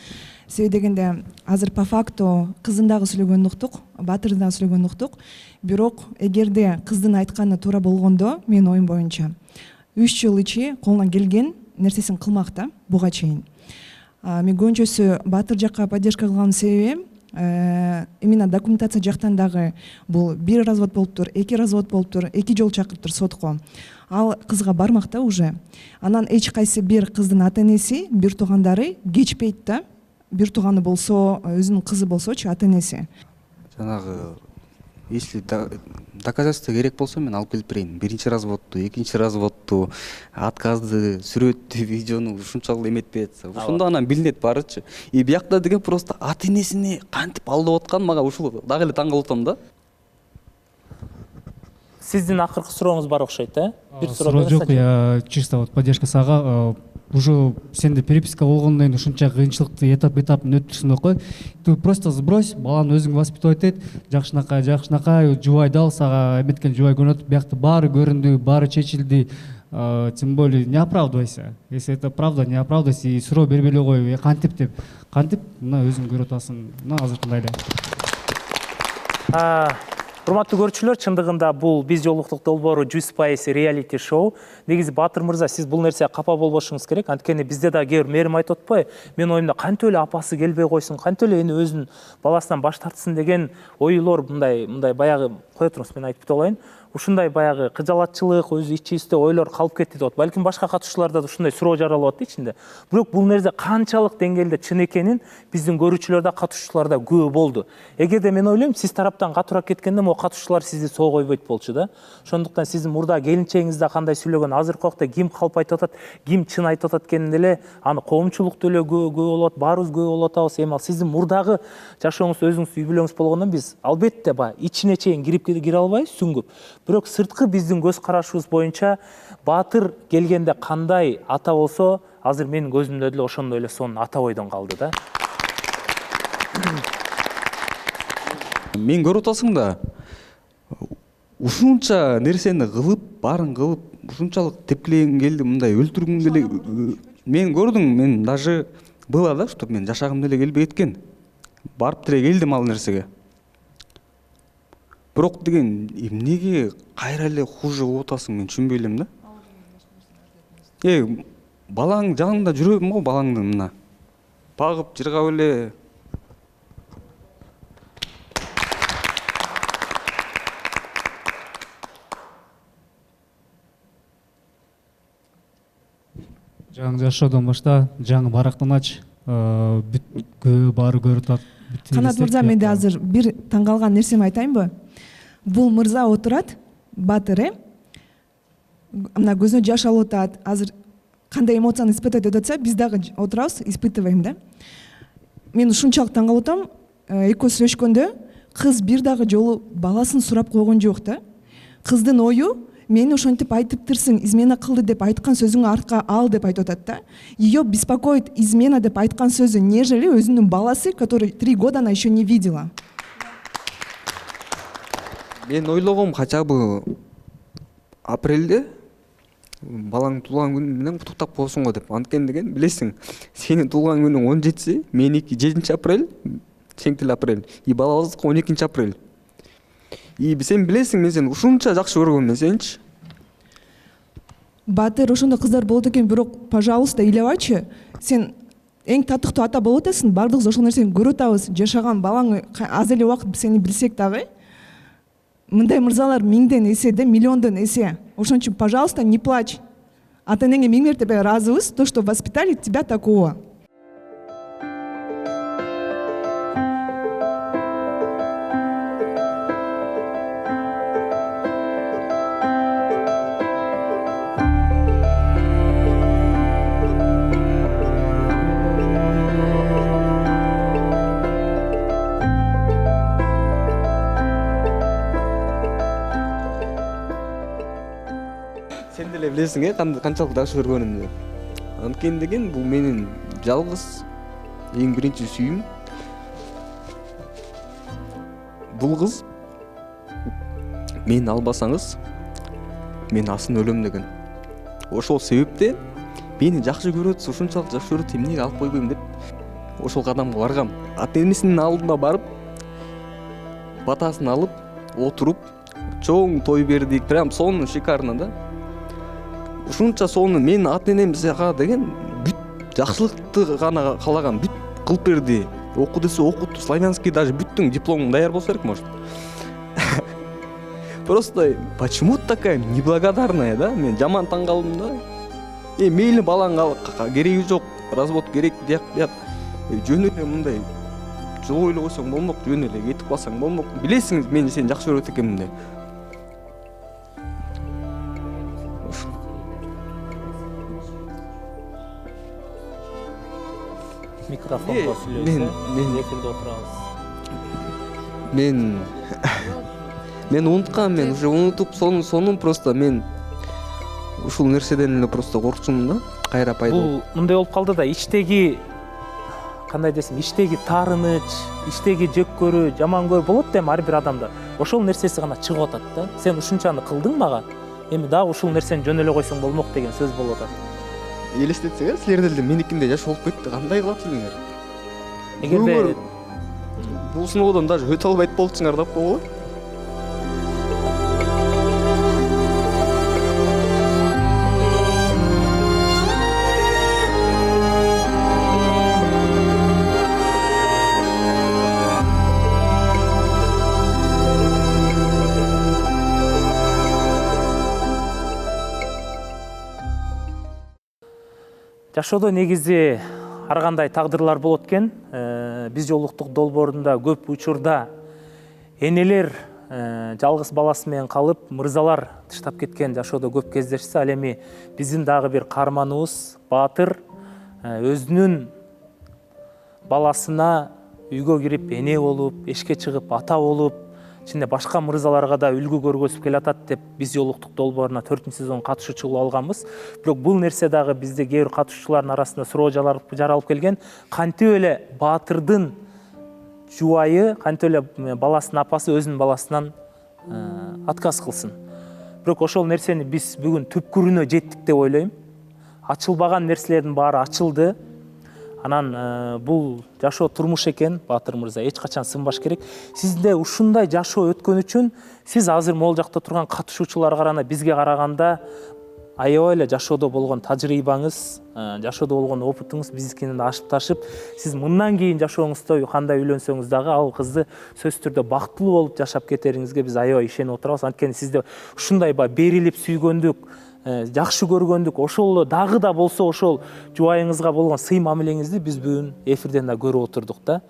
Себеби дегенде азыр по факту кызын дагы сүйлөгөнүн уктук, Батырдын дагы сүйлөгөнүн уктук. Бирок эгерде кыздын айтканы туура болгондо, менин оюм боюнча 3 жыл ичи колунан келген нерсесин кылмак да, буга чейин. Мен көбүнчөсү Батыр жакка поддержка кылганын себеби именно документация жактан дагы бул 1 развод болуптур, 2 развод болуптур, 2 жолу чакырыптыр сотко. Ал кызга бармак да уже. Анан эч кайсы бир кыздын ата энеси, бир туугандары кечпейт да. Бир тууганы болсо, өзүнүн кызы болсочу ата энеси. Жанагы если доказательство керек болсо мен алып келип берейин. Биринчи разводту, экинчи разводту, отказды, сүрөттү, видеону ушунчалык эметпей атса. Ошондо анан билинет барычы. Биякта деген просто ата энесини кантип алдап аткан мага ушул дагы эле таң калып атам да. Сиздин акыркы сурооңуз бар окшойт, Бир суроо жок, я чисто вот поддержка сага. Уже сенде переписка болгондон кийин ушунча кыйынчылыкты этап-этапын өттүрсүң окой. Ты просто сбрось, баланы өзүң воспитывать эт, жакшынакай, жубайды ал, сага эметкен жубай көрүнөт, биякта баары көрүндү, баары чечилди. Тем более не оправдывайся. Если это правда, не оправдывайся и суроо бербей эле кой. Кантип деп, кантип, мына өзүң көрүп атасың. Мына азыркындай эле. Урматтуу көрүүчүлөр, чындыгында бул биз жолуктук долбоору 100% реалити шоу. Негизи Батыр мырза, сиз бул нерсеге капа болбошуңуз керек. Анткени бизде да кээ бир мээрим айтып атпайбы? Мен оюмда кантип эле апасы келбей койсун, кантип эле эни өзүнүн баласынан баш тартсын деген ойлор мындай баягы кое туруңуз, мен айтып алайын. Ушундай баягы кыжалатчылык, өзү ичибизде ойлор калып кетти деп. Балким башка катышууларда да ушундай суроо жаралып атты ичинде. Бирок бул нерсе канчалык деңгээлде чын экенин биздин көрүүчүлөр да, катышуучулар да күбө болду. Эгерде мен ойлойм, сиз тараптан катуураак кеткенде, могу катышуучулар сизди соо койбойт болчу да. Ошондуктан сиздин мурда келинчегиңизде кандай сүйлөгөн, азыркы убакта ким калп айтып атат, ким чын айтып атат экенин деле, аны коомчулукта эле күбө болот, баарыбыз күбө болуп атабыз. Эми ал сиздин мурдагы жашооңуз, өзүңүз үй бүлөңүз болгондон биз албетте ичине чейин кире албайбыз, сүңгүп. Бирок сырткы биздин көз карашыбыз боюнча Батыр келгенде кандай ата болсо, азыр менин көзүмдө деле ошондой эле сонун ата бойдон калды да. Мен көрүп атасың да, ушунча нерсени кылып, баарын кылып, ушунчалык тепкилегим келди, мындай өлтүргүм келе. Мен көрдүм, мен даже было да, что мен жашагым деле келбей кеткен. Барып деле келдим ал нерсеге. Бирок деген эмнеге кайра эле хуже болуп атасың, мен түшүнбөй элем да. Балаң жаныңда жүрөбүм го, балаңдын мына. Багып, жыргап эле. Жаңы жашоодон башта, жаңы барактан ач, бүткө баары көрүп атат. Канат мырза, менде азыр бир таң калган нерсеми айтайынбы? Бул мырза отурат, Батыр, мына көзүнө жаш алып атат, азыр кандай эмоцияны испытывать этип атса, биз дагы отурабыз, испытываем да. Мен ушунчалык таң калып атам, экөөбүз сүйлөшкөндө кыз бир дагы жолу баласын сурап койгон жок да. Кыздын ою, мени ошентип айтыптырсың, измена кылды деп айткан сөзүңө артка ал деп айтып атат да. Ее беспокоит измена деп айткан сөзү, нежели өзүнүн баласы, который 3 года она еще не видела. Мен ойлогом хотя бы апрелде балаң туулган күнү менен куттуктап коесуң го деп. Анткени деген билесиң, сенин туулган күнүң 17-си, меники 7 апрель, сеники апрель, и балабыздыкы 12 апрель. И сен билесиң, мен сени ушунча жакшы көргөм, мен сеничи. Батыр, ошондой кыздар болот экен, бирок, пожалуйста, ыйлабачы. Сен эң татыктуу ата болуп атасың, баардыгыбыз ошол нерсени көрүп атабыз. Жашаган балаң аз эле убакыт сени билсек дагы. мындай мырзалар миңден эсе да миллиондон эсе. Ошон үчүн, пожалуйста, не плачь. Ата энеңе миң мертебе ыраазыбыз, то, что воспитали тебя такого. Сен деле билесиң канчалык жакшы көргөнүмдү. Анткени деген бул менин жалгыз эң биринчи сүйүүм. Бул кыз мени албасаңыз мен асын өлөм деген. Ошол себептен мени жакшы көрөт, ушунчалык жакшы көрөт, эмнеге алып койбойм деп ошол кадамга баргам. Ата энесинин алдына барып, батасын алып, отуруп, чоң той бердик. Прям сонун шикарно да. Ушунча сонун мен ата энем сага деген бүт жакшылыкты гана каалаган, бүт кылып берди. Оку десе окутту, славянский даже бүттүң дипломуң даяр болсо керек, может. Просто почему такая неблагодарная, да? Мен жаман таң калдым да. Мейли балаң кереги жок, развод керек деп, жөн эле мындай жол эле койсоң болмок, жөн эле кетип калсаң болмок. Билесиңиз, мен сени жакшы көрөт экенмин деп. Микрофонго сүйлөсө, эфирде отурабыз. Мен унуткам, мен уже унутуп сонун просто мен ушул нерседен эле просто коркчумун да. Кайра пайда. Бул мындай болуп калды да, ичтеги кандай десем, ичтеги таарыныч, ичтеги жек көрүү, жаман көрүү болот да ар бир адамда. Ошол нерсеси гана чыгып атат да. Сен ушунчаны кылдың мага, эми дагы ушул нерсени жөн эле койсоң болмок деген сөз болуп атат. Элестетсеңер, силер деле меникинде жаш болуп кетти. Кандай кылат элеңер? Эгерде бул сыноодон даже өтө албайт болчуңар деп койгой. Жашоодо негизи ар кандай тагдырлар болот экен. Биз жолуктук долбоорунда көп учурда энелер жалгыз баласы менен калып, мырзалар тыштап кеткен жашоодо көп кездешсе, ал эми биздин дагы бир каарманыбыз Баатыр өзүнүн баласына үйгө кирип эне болуп, эшикке чыгып ата болуп, ичинде башка мырзаларга да үлгү көргөзүп келатат деп биз жолуктук долбооруна 4-сезон катышуучу кылып алганбыз. Бирок бул нерсе дагы бизде кээ бир катышуучулардын арасында суроо жаралып келген. Кантип эле Баатырдын жубайы, кантип эле баласынын апасы өзүнүн баласынан отказ кылсын. Бирок ошол нерсени биз бүгүн түпкүрүнө жеттик деп ойлойм. Ачылбаган нерселердин баары ачылды. Анан бул жашоо турмуш экен, Баатыр мырза, эч качан сынбаш керек. Сизде ушундай жашоо өткөн үчүн сиз азыр могул жакта турган катышуучуларга карана бизге караганда аябай эле жашоодо болгон тажрыйбаңыз, жашоодо болгон опытыңыз биздикинен ашып ташып, сиз мындан кийин жашооңузда кандай үйлөнсөңүз дагы ал кызды сөзсүз түрдө бактылуу болуп жашап кетериңизге биз аябай ишенип отурабыз. Анткени сизде ушундай берилип сүйгөндүк, жакшы көргөндүк, ошол дагы да болсо ошол жубайыңызга болгон сый мамилеңизди биз бүгүн эфирден да көрүп отурдук да.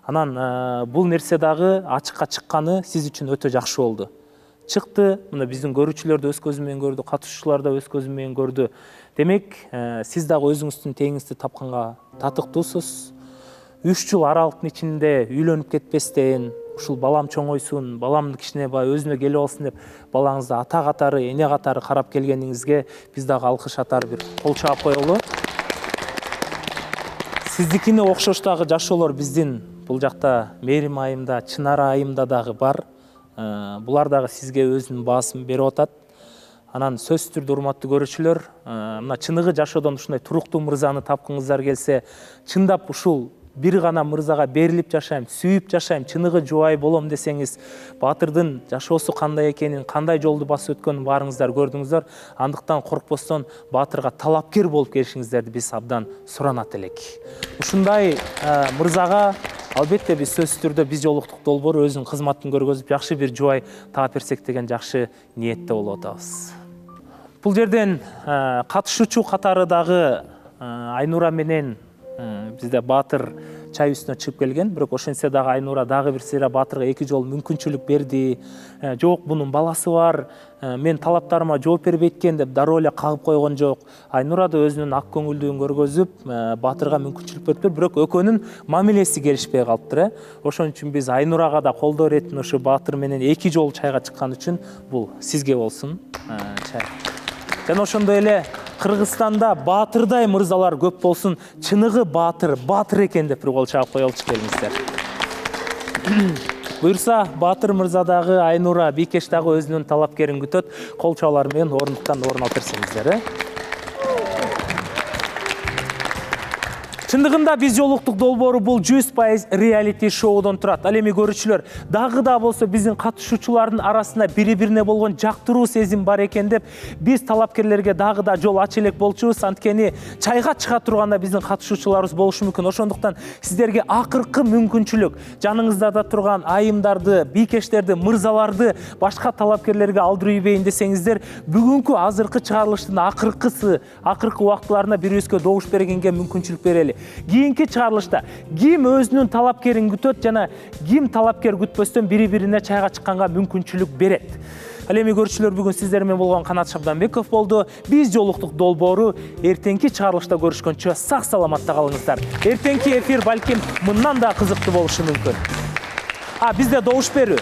Анан бул нерсе дагы ачыкка чыкканы сиз үчүн өтө жакшы болду. Чыкты, мына биздин көрүүчүлөр да өз көзү менен көрдү, катышуучулар да өз көзү менен көрдү. Демек, сиз дагы өзүңүздүн теңизди тапканга татыктуусуз. 3 жыл аралыктын ичинде үйлөнүп кетпестен, ушул балам чоңойсун, баламды кичине өзүнө келип алсын деп, балаңызды ата катары, эне катары карап келгениңизге биз дагы алкыш атар бир кол чаап коелу. Сиздикине окшош дагы жашоолор биздин бул жакта Мээрим айымда, Чынар айымда дагы бар. Булар дагы сизге өзүнүн баасын берип атат. Анан сөзсүз түрдө урматтуу көрүүчүлөр, мына чыныгы жашоодон ушундай туруктуу мырзаны тапкыңыздар келсе, чындап ушул бир гана мырзага берилип жашайм, сүйүп жашайм, чыныгы жубай болом десеңиз, Баатырдын жашоосу кандай экенин, кандай жолду басып өткөнүн баарыңыздар көрдүңүздөр. Андыктан коркпостон Баатырга талапкер болуп келишиңиздерди биз абдан суранат элек. Ушундай мырзага албетте биз сөзсүз түрдө биз жолуктук долбоору өзүнүн кызматын көргөзүп жакшы бир жубай таап берсек деген жакшы ниетте болуп атабыз. Бул жерден катышуучу катары дагы Айнура менен бизде Баатыр чай үстүнө чыгып келген, бирок ошентсе дагы Айнура дагы бир сыйра Баатырга 2 жолу мүмкүнчүлүк берди. Жок, бунун баласы бар, мен талаптарыма жооп бербейт экен деп дароо эле кагып койгон жок. Айнура да өзүнүн ак көңүлдүгүн көргөзүп, Баатырга мүмкүнчүлүк бериптир, бирок экөөнүн мамилеси келишпей калыптыр. Ошон үчүн биз Айнурага да колдоо иретин ушу Баатыр менен 2 жолу чайга чыккан үчүн бул сизге болсун чай. Жана ошондой эле Кыргызстанда Баатырдай мырзалар көп болсун, чыныгы Баатыр экен деп бир кол чаап коелучу келиңиздер. Буюрса, Баатыр мырза дагы, Айнура Бийкеш дагы өзүнүн талапкерин күтөт. Кол чабуулар менен орындуктан орун алып берсеңиздер. Чындыгында биз жолуктук долбоору бул 100% реалити шоудон турат. Ал эми көрүүчүлөр, дагы да болсо биздин катышуучулардын арасында бири-бирине болгон жактыруу сезим бар экен деп биз талапкерлерге дагы да жол ача элек болчубуз. Анткени чайга чыга турганда биздин катышуучуларыбыз болушу мүмкүн. Ошондуктан сиздерге акыркы мүмкүнчүлүк жаныңыздарда турган айымдарды, бийкештерди, мырзаларды башка талапкерлерге алдырып ийбейин десеңиздер, бүгүнкү азыркы чыгарылыштын акыркы убактыларына бирибизге добуш бергенге мүмкүнчүлүк берели. Кийинки чыгарылышта ким өзүнүн талапкерин күтөт жана ким талапкер күтпөстөн бири-бирине чайга чыкканга мүмкүнчүлүк берет. Ал эми көрүүчүлөр, бүгүн сиздер менен болгон Канат Шабданбеков болду. Биз жолуктук долбоору эртеңки чыгарылышта көрүшкөнчө сак саламатта калыңыздар. Эртеңки эфир балким мындан да кызыктуу болушу мүмкүн. Бизде добуш берүү